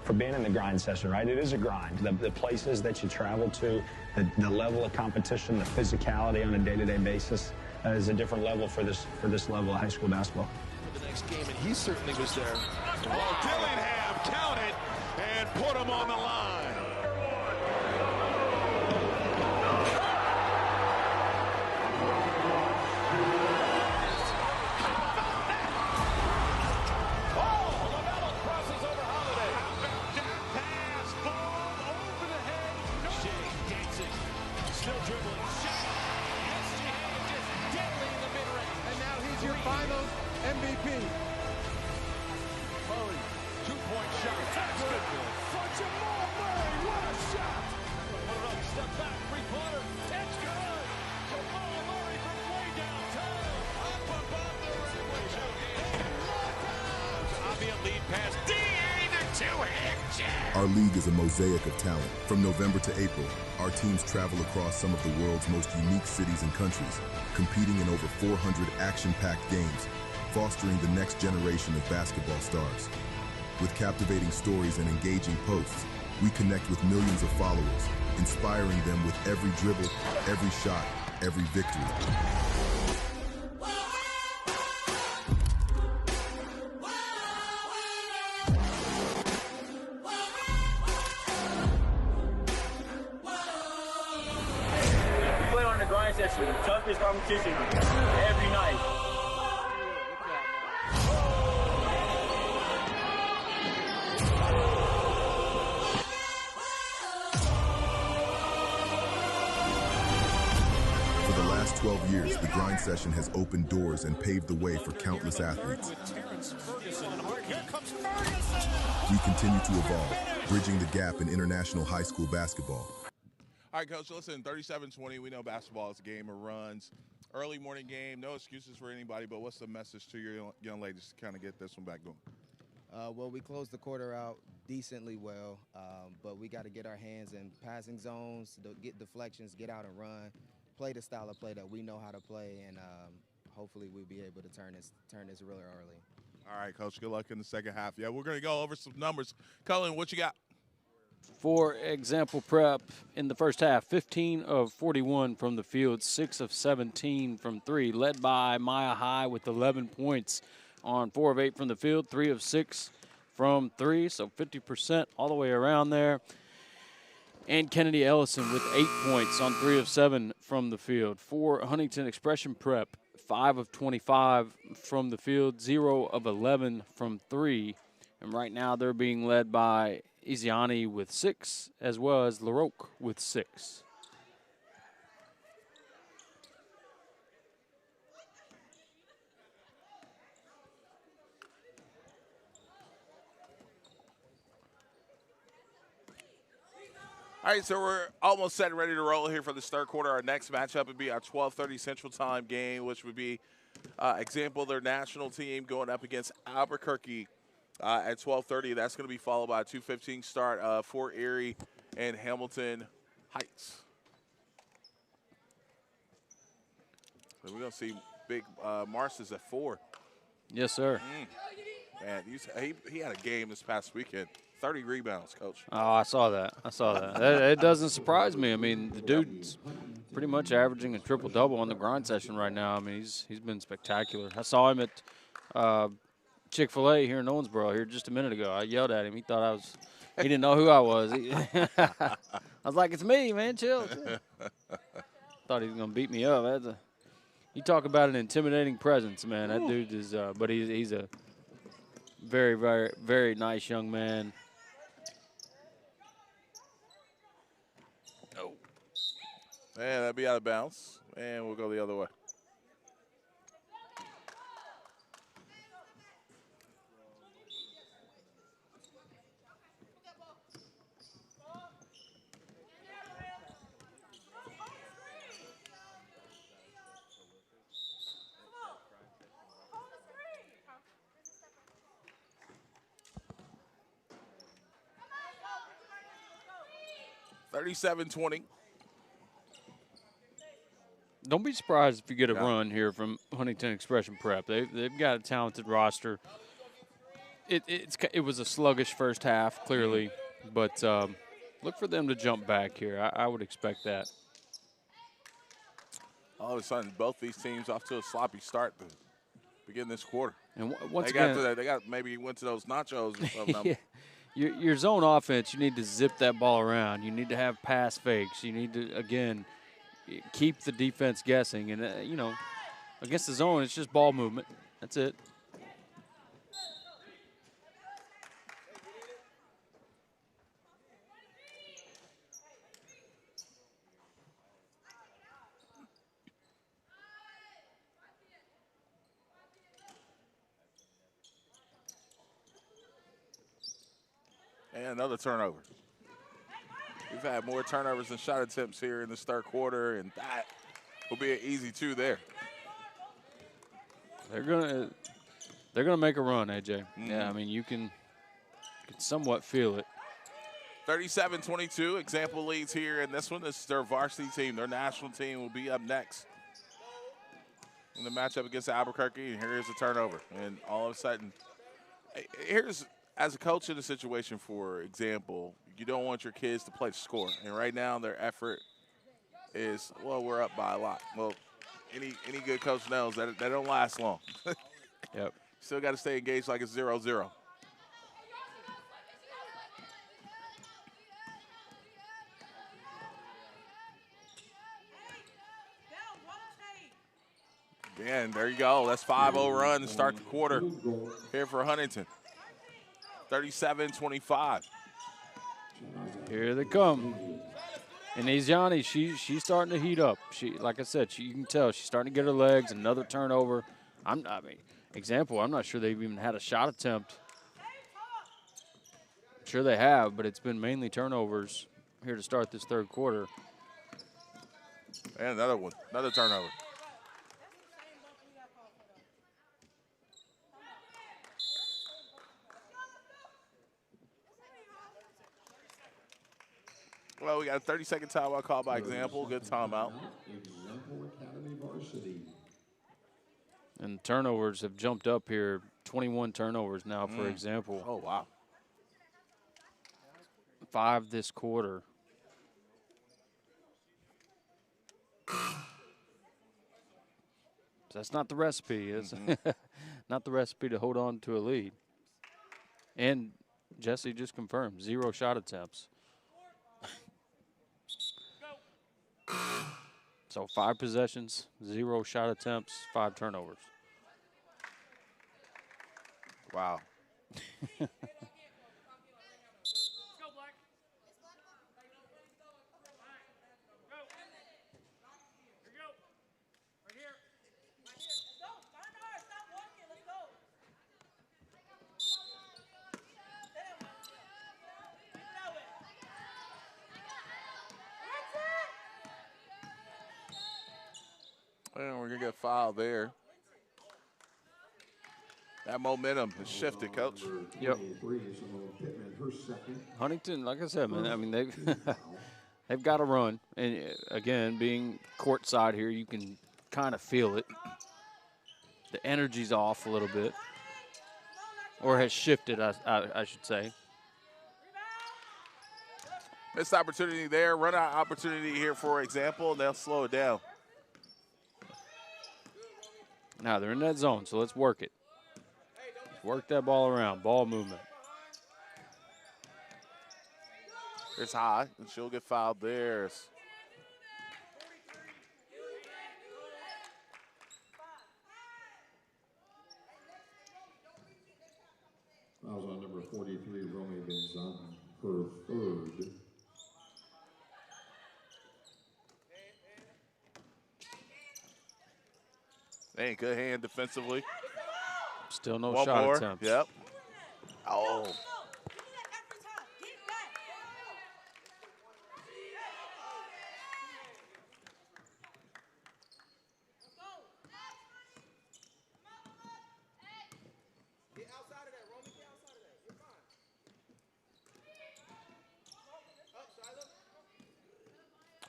for being in the grind session, right? It is a grind. The places that you travel to, the level of competition, the physicality on a day-to-day basis is a different level for this level of high school basketball. The next game, and he certainly was there. Dillingham counted and put him on the line. MVP. Murray, 2-point shot. That's good. For Jamal Murray, what a shot! Put it up, step back, three-pointer. It's good! Jamal Murray from way downtown. Up above the rim with Obvious lead pass. D.A. the two-hand jab. Our league is a mosaic of talent. From November to April, our teams travel across some of the world's most unique cities and countries, competing in over 400 action-packed games, fostering the next generation of basketball stars. With captivating stories and engaging posts, we connect with millions of followers, inspiring them with every dribble, every shot, every victory. We play on the grind session, the toughest competition every night. For the last 12 years, the grind session has opened doors and paved the way for countless athletes. We continue to evolve, bridging the gap in international high school basketball. All right, Coach, listen, 37-20, we know basketball is a game of runs. Early morning game, no excuses for anybody, but what's the message to your young ladies to kind of get this one back going? Well, we closed the quarter out decently well, but we got to get our hands in passing zones, get deflections, get out and run, play the style of play that we know how to play, and hopefully we'll be able to turn this really early. All right, Coach. Good luck in the second half. Yeah, we're going to go over some numbers. Cullen, what you got? For example, Prep in the first half, 15 of 41 from the field, 6 of 17 from three, led by Maya High with 11 points on 4 of 8 from the field, 3 of 6 from three, so 50% all the way around there. And Kennedy Ellison with 8 points on 3 of 7 from the field. For Huntington Expression Prep, 5 of 25 from the field, 0 of 11 from three. And right now they're being led by Iziani with 6, as well as LaRoque with 6. All right, so we're almost set and ready to roll here for this third quarter. Our next matchup would be our 12:30 Central Time game, which would be, example, their national team going up against Albuquerque at 12:30. That's going to be followed by a 2:15 start for Erie and Hamilton Heights. So we're going to see big Marcis at 4. Yes, sir. Man, he had a game this past weekend. 30 rebounds, Coach. Oh, I saw that. It doesn't surprise me. I mean, the dude's pretty much averaging a triple-double on the grind session right now. I mean, he's been spectacular. I saw him at Chick-fil-A here in Owensboro here just a minute ago. I yelled at him. He thought he didn't know who I was. I was like, it's me, man, chill. Thought he was going to beat me up. You talk about an intimidating presence, man. That dude is, but he's a very, very, very nice young man. And that'd be out of bounds. And we'll go the other way. $37-20. Don't be surprised if you get a run here from Huntington Expression Prep. They've got a talented roster. It was a sluggish first half, clearly, but look for them to jump back here. I would expect that. All of a sudden, both these teams off to a sloppy start to begin this quarter. And once they again, got maybe went to those nachos or something. Yeah. Your zone offense, you need to zip that ball around. You need to have pass fakes. You need to, again, keep the defense guessing. And, against the zone, it's just ball movement. That's it. And another turnover. We've had more turnovers than shot attempts here in this third quarter, and that will be an easy 2 there. They're gonna make a run, AJ. Yeah, I mean you can somewhat feel it. 37-22. Example leads here in this one. This is their varsity team. Their national team will be up next in the matchup against Albuquerque. And here's a turnover, and all of a sudden, as a coach in a situation, for example, you don't want your kids to play to score. And right now their effort is, well, we're up by a lot. Well, any good coach knows that they don't last long. Yep. Still got to stay engaged like it's 0-0. And there you go. That's 5-0 run to start the quarter here for Huntington. 37-25. Here they come. And Iziani, she's starting to heat up. Like I said, you can tell she's starting to get her legs. Another turnover. I'm not sure they've even had a shot attempt. I'm sure they have, but it's been mainly turnovers here to start this third quarter. And another one, another turnover. Well, we got a 30-second timeout call by example. Good timeout. And turnovers have jumped up here 21 turnovers now, for example. Oh, wow. 5 this quarter. That's not the recipe. It's not the recipe to hold on to a lead. And Jesse just confirmed, 0 shot attempts. So 5 possessions, 0 shot attempts, 5 turnovers. Wow. And we're going to get fouled there. That momentum has shifted, Coach. Yep. Huntington, like I said, man, I mean, they've got to run. And, again, being courtside here, you can kind of feel it. The energy's off a little bit. Or has shifted, I should say. Missed opportunity there. Run out opportunity here, for example, and they'll slow it down. Now they're in that zone, so let's work it. Work that ball around, ball movement. It's high, and she'll get fouled there. Fouls on number 43, Romy Benzon, her third. Hey, good hand defensively. Still no One shot more. attempts. Yep. Oh.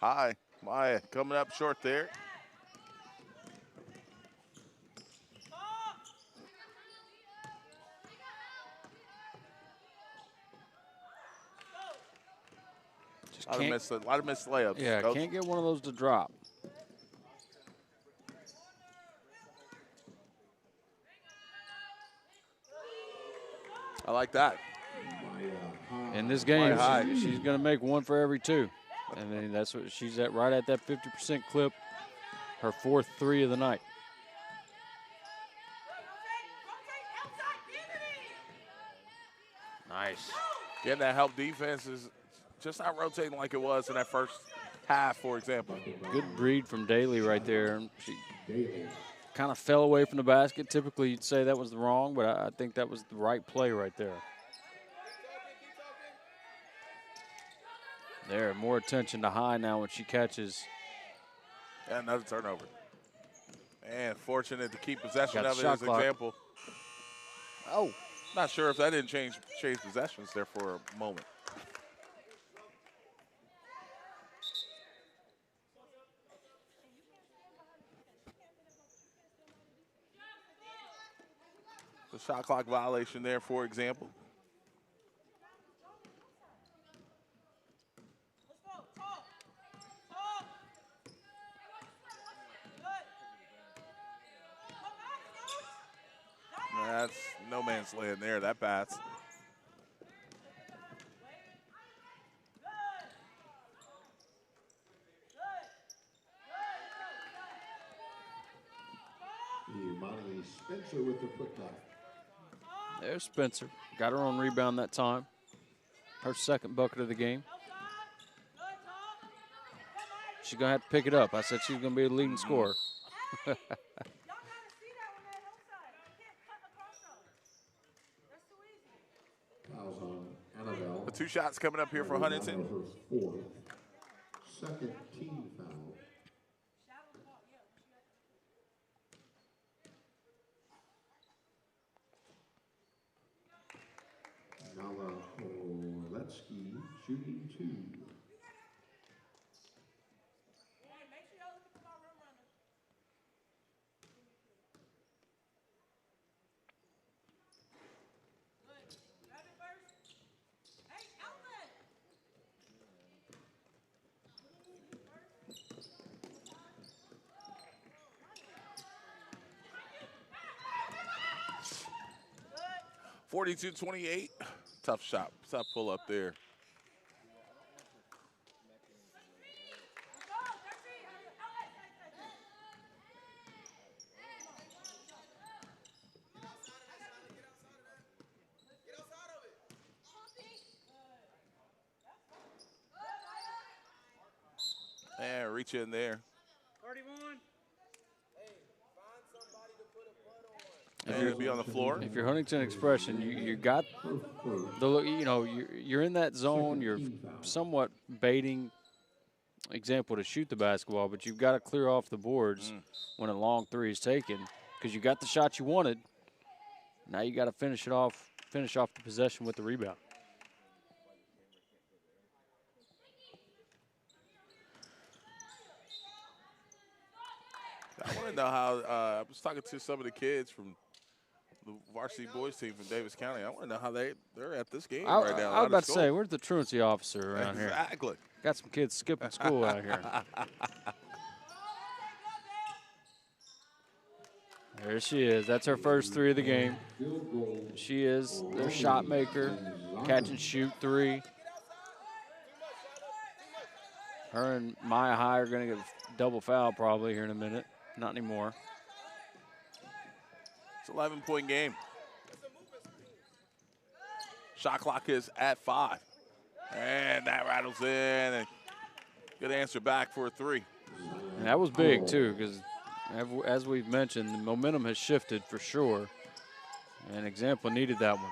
Hi, Maya coming up short there. A lot of missed layups. Yeah, Coach. can't get one of those to drop. I like that. In this game, she's going to make 1 for every 2. And then that's what she's at, right at that 50% clip. Her 4th 3 of the night. Nice. Getting that help defense is just not rotating like it was in that first half, for example. Good read from Daly right there. She kind of fell away from the basket. Typically, you'd say that was wrong, but I think that was the right play right there. There, more attention to High now when she catches. Yeah, another turnover. And fortunate to keep possession Got of the it shot as an clock. example. Oh, not sure if that didn't change possessions there for a moment. The shot clock violation there, for example. That's no man's land there, that pass. Imani Spencer with the putback. There's Spencer. Got her own rebound that time. Her 2nd bucket of the game. She's going to have to pick it up. I said she's going to be a leading scorer. Fouls on Annabelle. The 2 shots coming up here for Huntington. Her 4th. 2nd team foul. Nala Oletsky shooting 2. 42-28. Tough shot. Tough pull up there. And reach in there. 31. And it'll be on the floor. If you're Huntington Expression, you got the look. You know, you're in that zone. You're somewhat baiting, example, to shoot the basketball, but you've got to clear off the boards when a long three is taken because you got the shot you wanted. Now you got to finish off the possession with the rebound. I want to know how. I was talking to some of the kids from the varsity boys team from Davis County. I want to know how they're at this game right now. I was about to say, where's the truancy officer around here? Exactly. Got some kids skipping school out here. There she is. That's her first three of the game. She is their shot maker, catch and shoot three. Her and Maya High are going to get a double foul probably here in a minute. Not anymore. It's an 11-point game. Shot clock is at 5. And that rattles in. And good answer back for a three. And that was big, too, because as we've mentioned, the momentum has shifted for sure. And Example needed that one.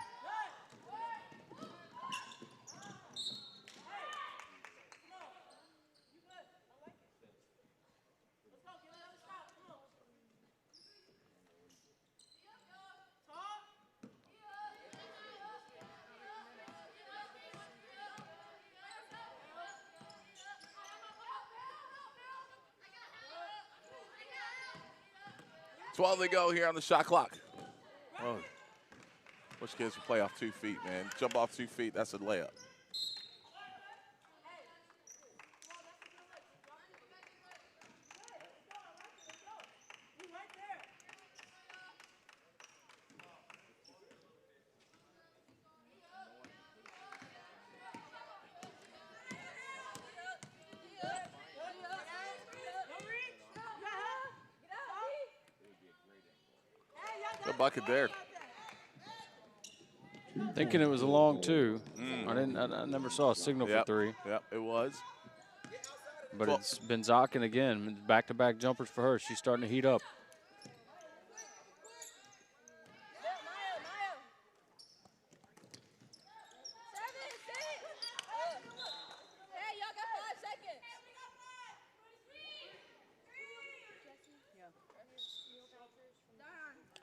They go here on the shot clock. Oh, wish kids would play off 2 feet, man. Jump off 2 feet, that's a layup. Good bucket there. Thinking it was a long two. I never saw a signal for three. Yep, it was. But it's been Zokin again. Back-to-back jumpers for her. She's starting to heat up.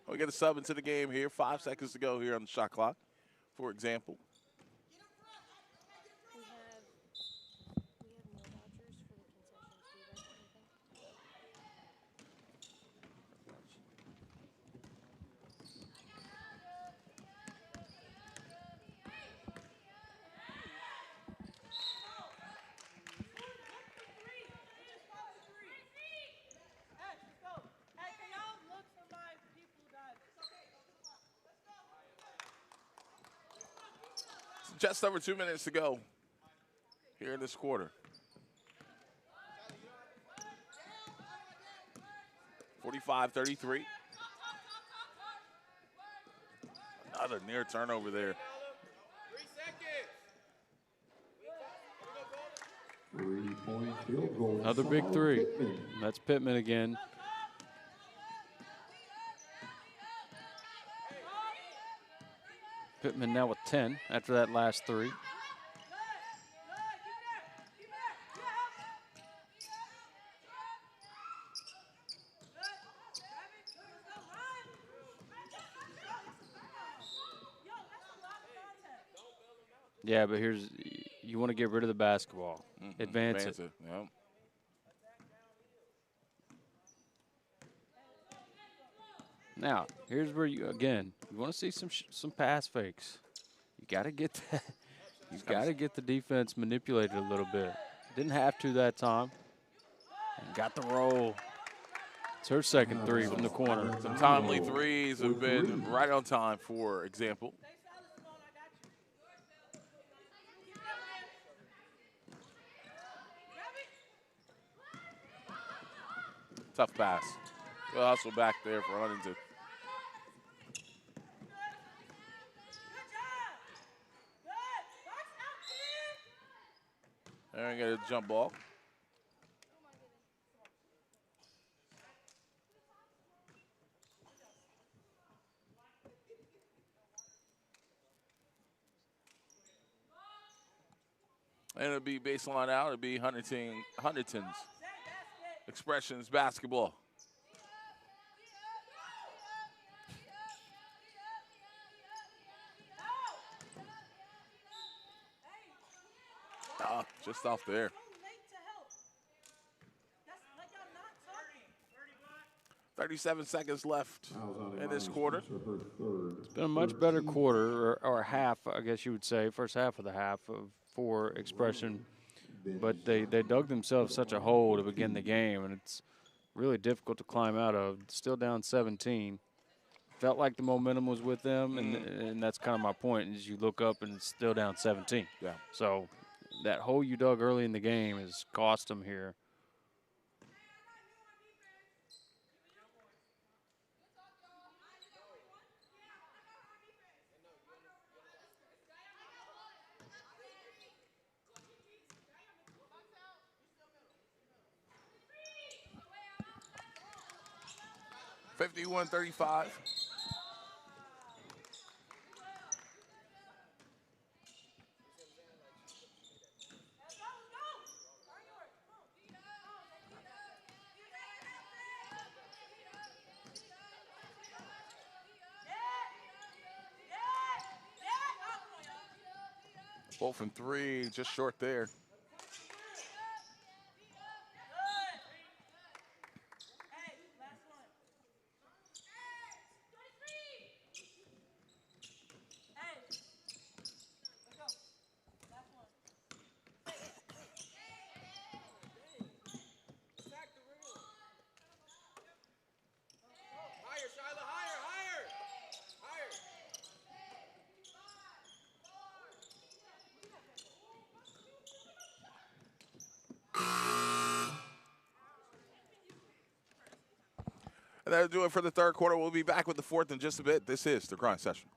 We get a sub into the game here. 5 seconds to go here on the shot clock, for example. Just over 2 minutes to go here in this quarter. 45-33. Another near turnover there. 3-point field goal. Another big three. That's Pittman again. Pittman now with 10 after that last three. Yeah, but you want to get rid of the basketball. Advance it. Yep. Now, here's where you want to see some pass fakes. You got to get that. You got to get the defense manipulated a little bit. Didn't have to that time. And got the roll. It's her second three from the corner. Some timely threes have been right on time, for example. Tough pass. Good hustle back there for Huntington. There we get a jump ball. And it'll be baseline out. It'll be Huntington's Expressions basketball. Just off there. 37 seconds left in this quarter. It's been a much better quarter, or half, I guess you would say, first half of the half for Expression. But they dug themselves such a hole to begin the game, and it's really difficult to climb out of. Still down 17. Felt like the momentum was with them, and that's kind of my point, is you look up and it's still down 17. Yeah. So that hole you dug early in the game has cost them here. (51-35). Both from three, just short there. And that'll do it for the third quarter. We'll be back with the fourth in just a bit. This is the Grind Session.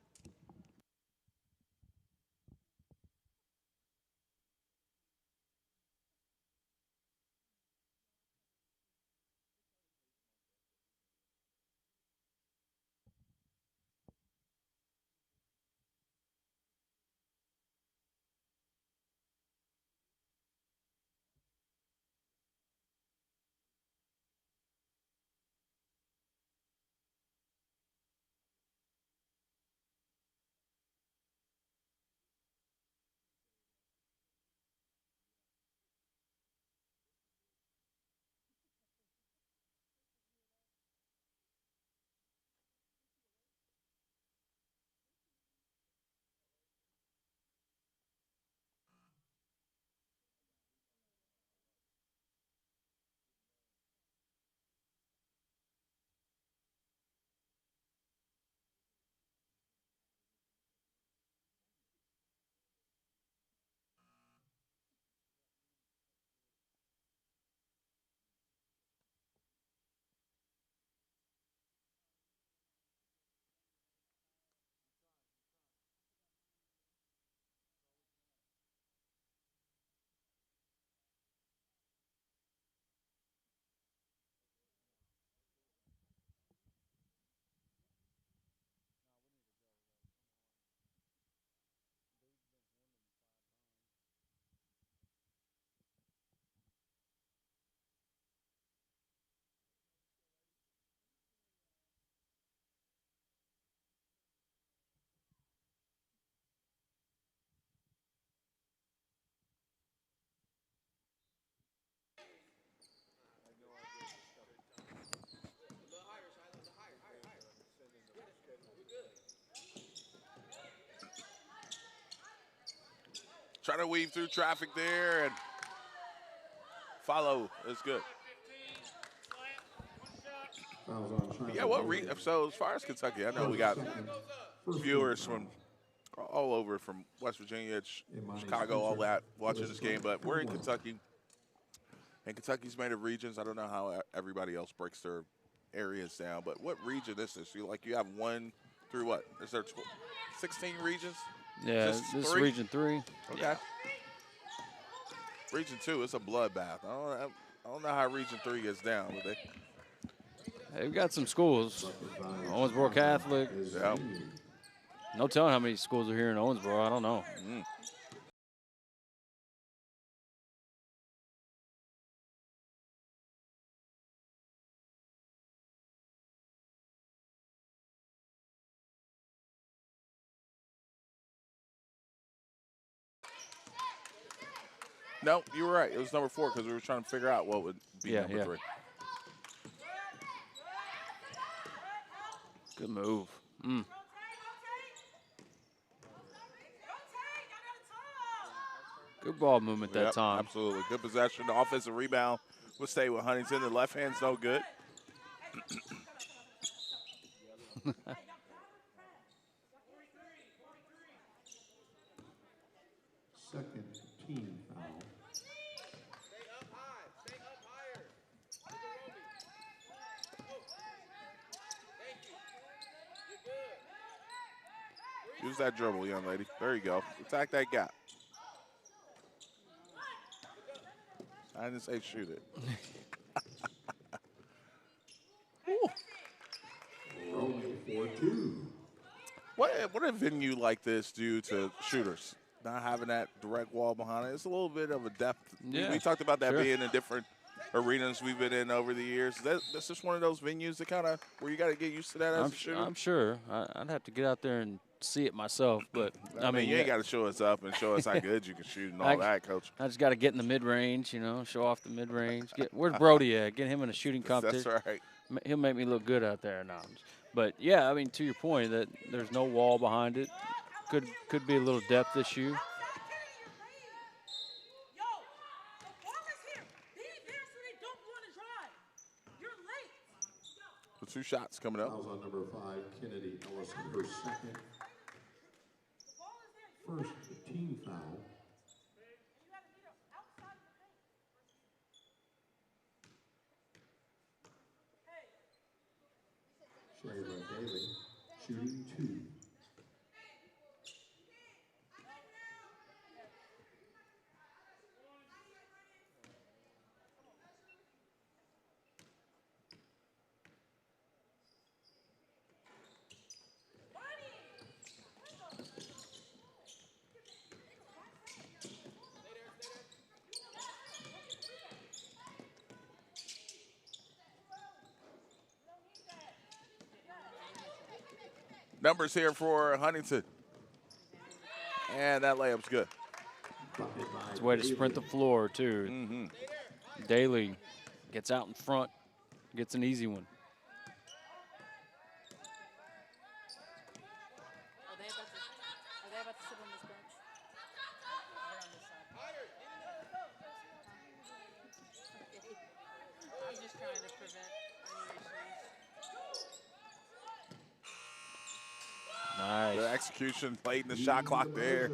Trying to weave through traffic there and follow is good. Yeah, so as far as Kentucky, I know we got viewers from all over, from West Virginia, Chicago, all that, watching this game, but we're in Kentucky. And Kentucky's made of regions. I don't know how everybody else breaks their areas down, but what region is this? You have 1 through what? Is there 16 regions? Yeah, this is Region 3. Okay. Yeah. Region 2, it's a bloodbath. I don't know how Region 3 gets down, but They've got some schools. Owensboro Catholic. Yeah. No telling how many schools are here in Owensboro. I don't know. No, you were right. It was number 4 because we were trying to figure out what would be number 3. Good move. Good ball movement that time. Absolutely. Good possession. The offensive rebound will stay with Huntington. The left hand's no good. Second team foul. Use that dribble, young lady. There you go. Attack that gap. I didn't say shoot it. Rolling for 2. What a venue like this do to shooters? Not having that direct wall behind it. It's a little bit of a depth. Yeah, we talked about that sure. being in different arenas we've been in over the years. That's just one of those venues that kind of where you got to get used to that as a shooter. I'm sure. I'd have to get out there and see it myself, but I mean, you ain't got to show us up and show us how good you can shoot and all that, Coach. I just got to get in the mid-range, show off the mid-range. Where's Brody at? Get him in a shooting competition. That's right. He'll make me look good out there now. But, yeah, I mean, to your point, that there's no wall behind it. Could be a little depth issue. The 2 shots coming up. Fouls on number 5, Kennedy Ellison, her second. First team foul. Shayla Daly, shooting 2. Numbers here for Huntington. And that layup's good. It's a way to sprint the floor, too. Daly gets out in front, gets an easy one. Nice. The execution, played in the shot clock there.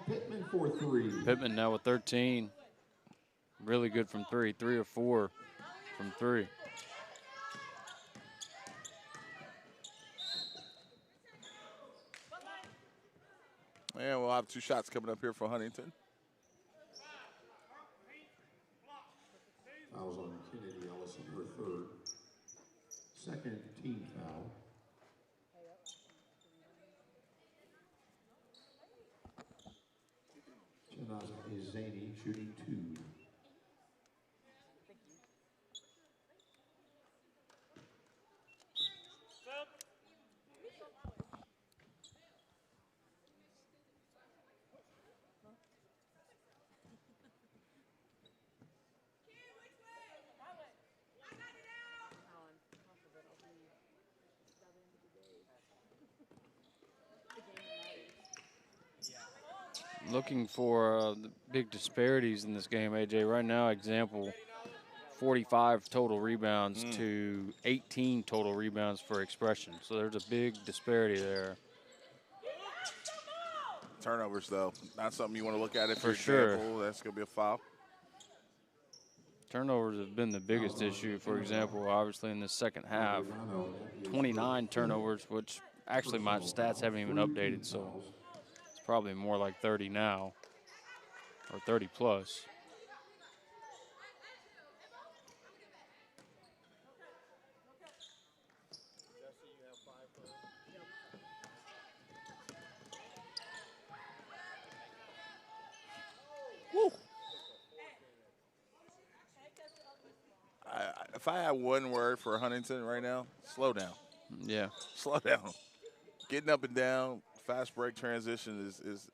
Pittman for 3. Pittman now with 13. Really good from 3. 3 or 4 from 3. And we'll have 2 shots coming up here for Huntington. Fouls on Kennedy Ellison, her third. Second team foul. Chinaza Izani shooting 2. Looking for the big disparities in this game, AJ. Right now, example, 45 total rebounds to 18 total rebounds for Expression. So there's a big disparity there. Turnovers, though, not something you want to look at if For you're sure. example. That's going to be a foul. Turnovers have been the biggest issue. For example, obviously in the second half, 29 turnovers, which actually my stats haven't even updated, so it's probably more like 30 now, or 30 plus. Woo. If I had one word for Huntington right now, slow down. Yeah. Slow down. Getting up and down, fast break transition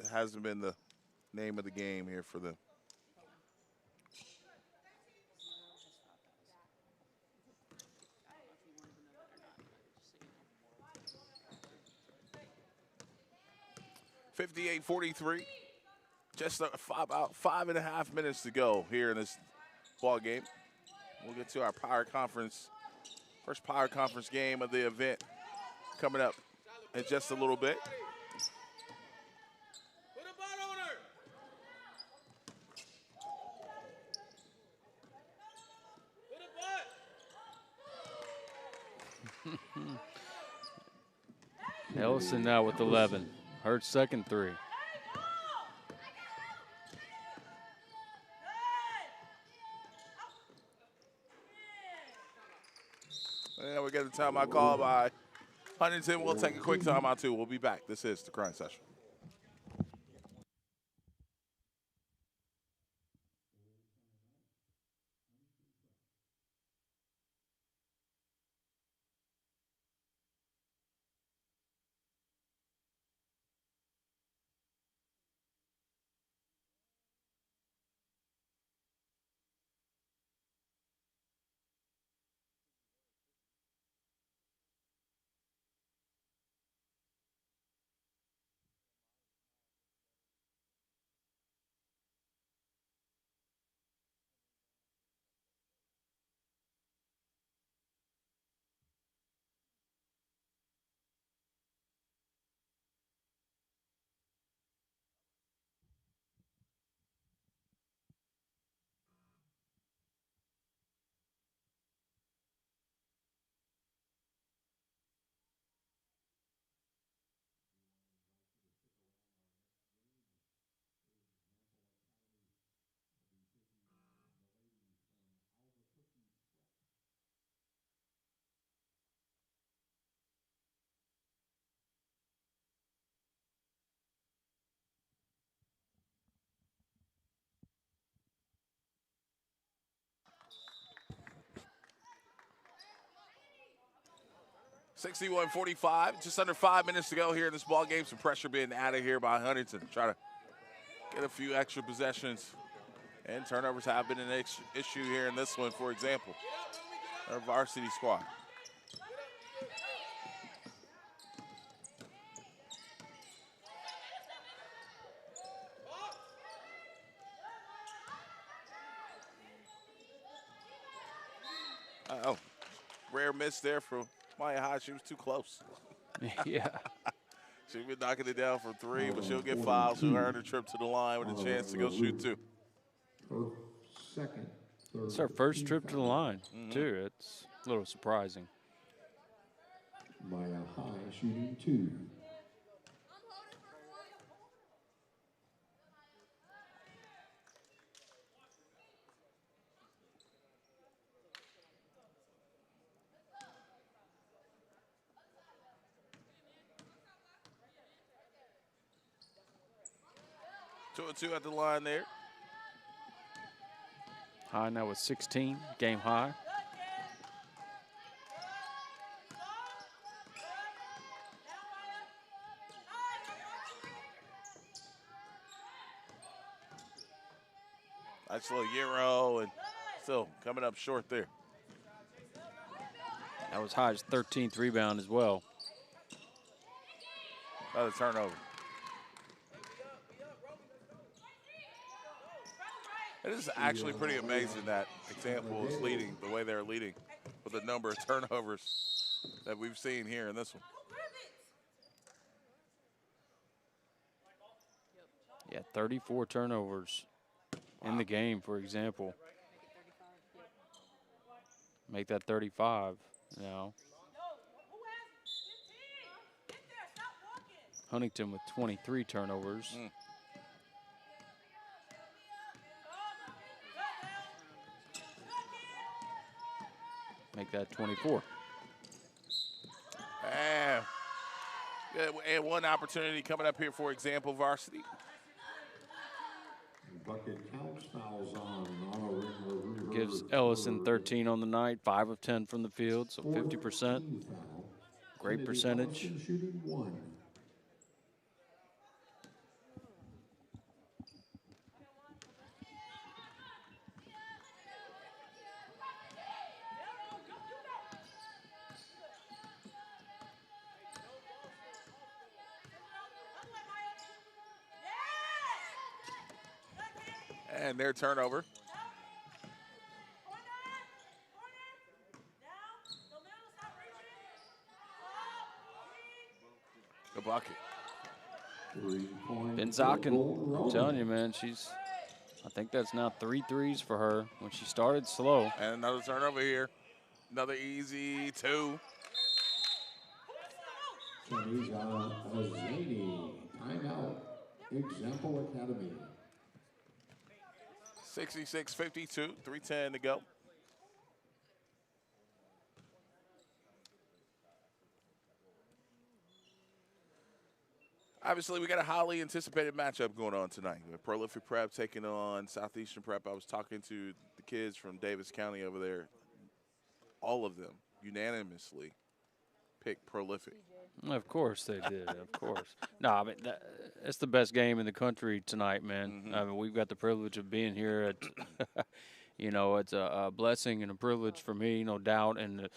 hasn't been the name of the game here for them. (58-43). Just about 5.5 minutes to go here in this ball game. We'll get to our first Power Conference game of the event coming up in just a little bit. Ellison now with 11. Hurts second three. And we get the timeout call by Huntington. We'll take a quick timeout too. We'll be back. This is the Grind Session. (61-45). Just under 5 minutes to go here in this ball game. Some pressure being added here by Huntington. Try to get a few extra possessions. And turnovers have been an issue here in this one, for example. Our varsity squad. Uh-oh. Rare miss there from Maya High. She was too close. Yeah. She's been knocking it down from three, but she'll get fouled. She'll earn a trip to the line with a chance to go shoot two. It's our first trip to the line, too. It's a little surprising. Maya High shooting two. Two and two at the line there. High now with 16, game high. Nice little Euro and still coming up short there. That was High's 13th rebound as well. Another turnover. It is actually pretty amazing that Example is leading the way they're leading with the number of turnovers that we've seen here in this one. Yeah, 34 turnovers in the game, for example. Make that 35 now. Huntington with 23 turnovers. Make that 24. And one opportunity coming up here, for example, Varsity. Bucket counts, fouls on a rim reverse. Gives Ellison 13 on the night, 5 of 10 from the field, so 50%. Great percentage. Shooting 1. And their turnover. The bucket. Benzakin, I'm telling you, man, I think that's now 3 threes for her when she started slow. And another turnover here. Another easy 2. Shaniza Azani, timeout, Example Academy. 66-52, 3:10 to go. Obviously, we got a highly anticipated matchup going on tonight. We have Prolific Prep taking on Southeastern Prep. I was talking to the kids from Davis County over there. All of them unanimously picked Prolific. Of course they did, of course. No, I mean, that's the best game in the country tonight, man. I mean, we've got the privilege of being here. It's a blessing and a privilege for me, no doubt, and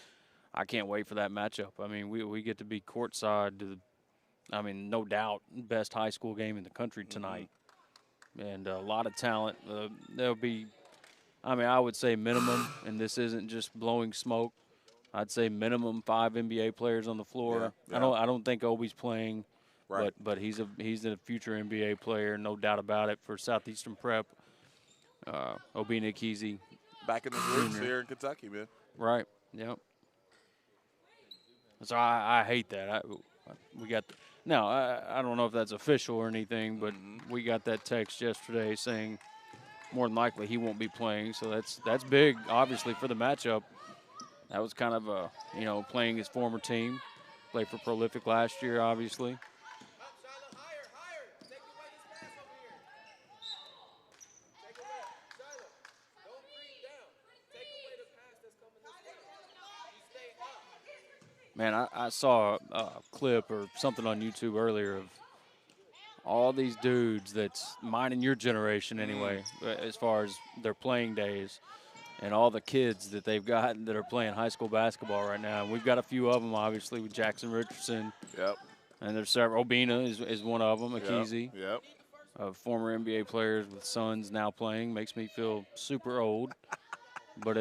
I can't wait for that matchup. I mean, we get to be courtside to no doubt, best high school game in the country tonight. And a lot of talent. There'll be, I would say minimum, and this isn't just blowing smoke, I'd say minimum 5 NBA players on the floor. Yeah. I don't think Obi's playing, right. but he's a future NBA player, no doubt about it, for Southeastern Prep. Obi Nikisi. Back in the roots here in Kentucky, man. Right, yep. So I hate that. We got now. I don't know if that's official or anything, but we got that text yesterday saying more than likely he won't be playing. So that's big, obviously, for the matchup. That was kind of playing his former team, played for Prolific last year, obviously. Man, I saw a clip or something on YouTube earlier of all these dudes that's mine and your generation anyway, as far as their playing days, and all the kids that they've got that are playing high school basketball right now. And we've got a few of them, obviously, with Jackson Richardson. Yep. And there's several. Obina is one of them, Akizi. Yep. Former NBA players with sons now playing. Makes me feel super old. But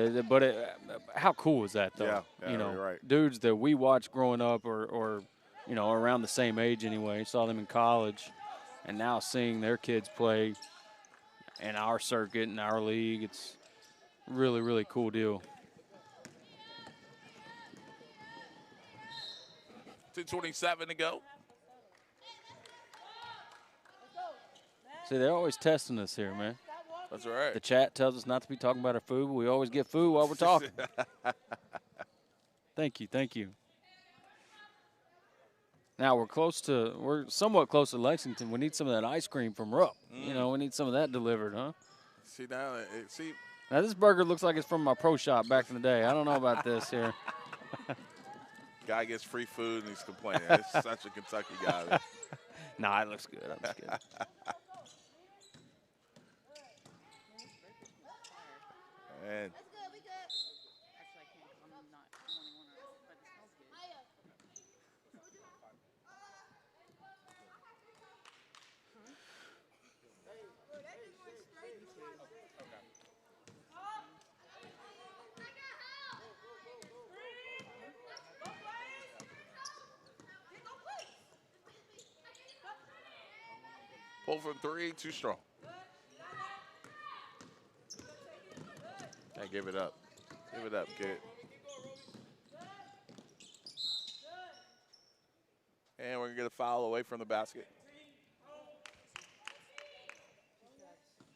how cool is that, though? Yeah, you're right. Dudes that we watched growing up or around the same age anyway, saw them in college, and now seeing their kids play in our circuit, in our league, it's really, really cool deal. 2:27 to go. See, they're always testing us here, man. That's right. The chat tells us not to be talking about our food, but we always get food while we're talking. Thank you. Now we're somewhat close to Lexington. We need some of that ice cream from Rupp. We need some of that delivered, huh? See now, Now this burger looks like it's from my pro shop back in the day. I don't know about this here. Guy gets free food and he's complaining. It's such a Kentucky guy. Nah, it looks good. It looks good. And pull from 3, too strong. Hey, give it up. Give it up, kid. And we're going to get a foul away from the basket.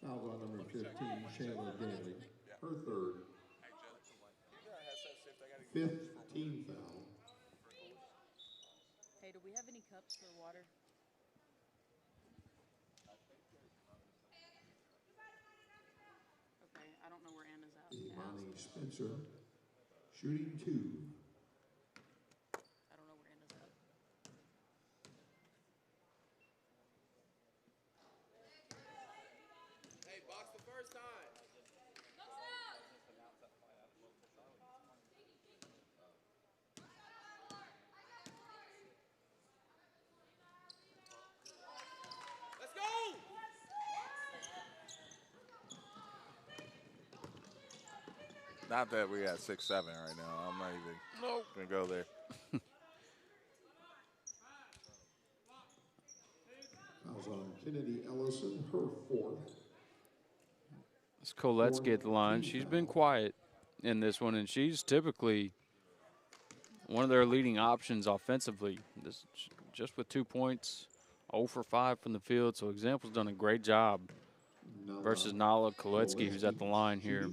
Foul on number 15, Shayla Daly. Her third. Fifth team foul. Hey, do we have any cups for water? Okay, I don't know where Anna's at. Imani Spencer, shooting 2. I don't know where Anna's at. Hey, box the first time. Let's go! Not that we got 6-7 right now. I'm not even going to go there. Fouls on Kennedy Ellison, her fourth. It's Coletsky at the line. She's been quiet in this one, and she's typically one of their leading options offensively. This, just with 2 points, 0 for 5 from the field. So Example's done a great job versus Nala Koletsky, who's at the line here.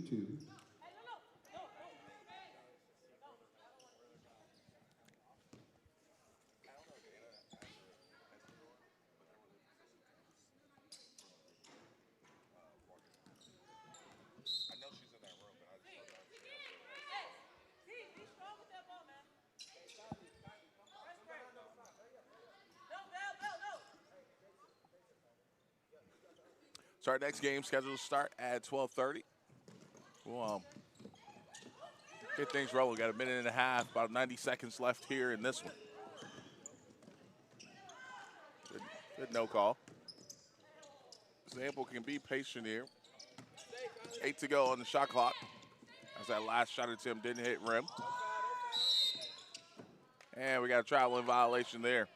So our next game scheduled to start at 12:30. We'll get things rolling. Got a minute and a half, about 90 seconds left here in this one. Good no call. Example can be patient here. 8 to go on the shot clock. As that last shot attempt didn't hit rim. And we got a traveling violation there.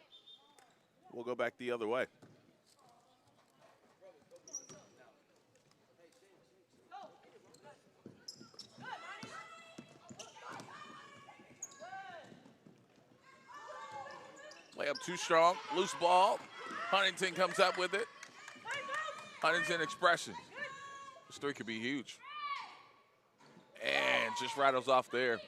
We'll go back the other way. Layup too strong, loose ball. Huntington comes up with it. Huntington expression. This three could be huge. And just rattles off there.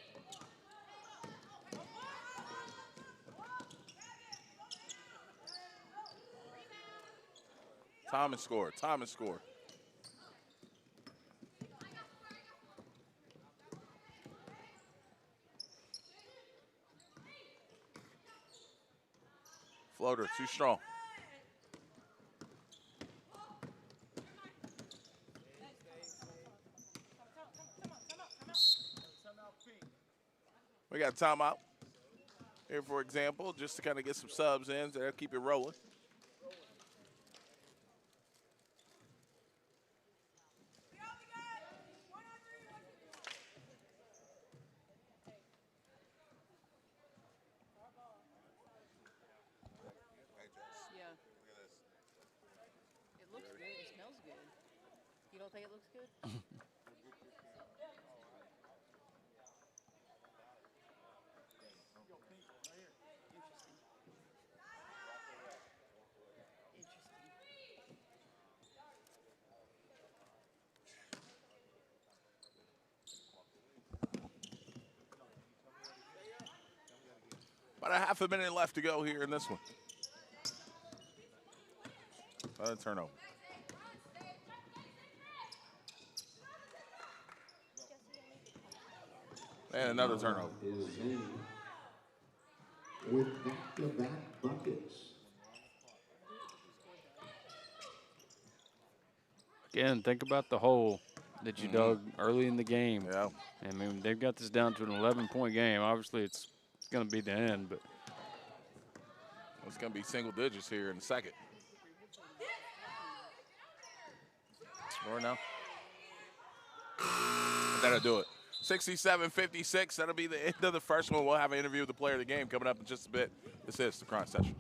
Time and score, time and score. Floater, too strong. We got a timeout here, for example, just to kind of get some subs in. So they'll keep it rolling. Yeah. It looks good. It smells good. You don't think it looks good? About a half a minute left to go here in this one. Another turnover. And another turnover. Is in with back-to-back buckets. Again, think about the hole that you dug early in the game. Yeah. I mean, they've got this down to an 11-point game. Obviously, it's going to be the end, but it's going to be single digits here in a second. Score now. That'll do it. 67-56. That'll be the end of the first one. We'll have an interview with the player of the game coming up in just a bit. This is the Grind Session.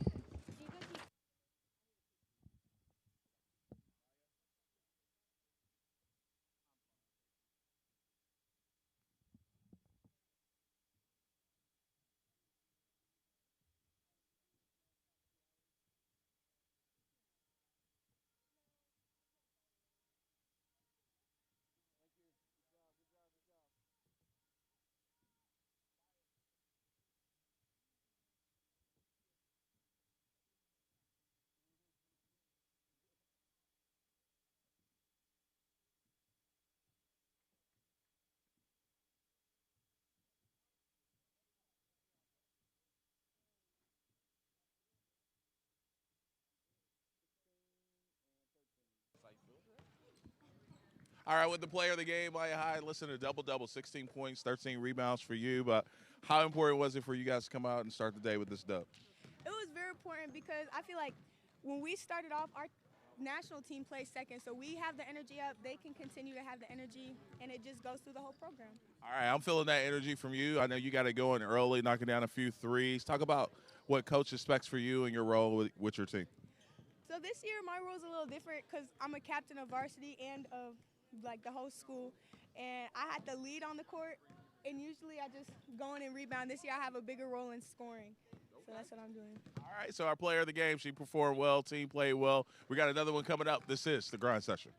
All right, with the player of the game, Maya High, listen to double-double, 16 points, 13 rebounds for you. But how important was it for you guys to come out and start the day with this dub? It was very important because I feel like when we started off, our national team plays second, so we have the energy up. They can continue to have the energy, and it just goes through the whole program. All right, I'm feeling that energy from you. I know you got to go in early, knocking down a few threes. Talk about what Coach expects for you and your role with your team. So this year, my role is a little different because I'm a captain of varsity and of like the whole school, and I had to lead on the court. And usually, I just go in and rebound. This year, I have a bigger role in scoring, so that's what I'm doing. All right, so our player of the game, she performed well, team played well. We got another one coming up. This is the Grind Session.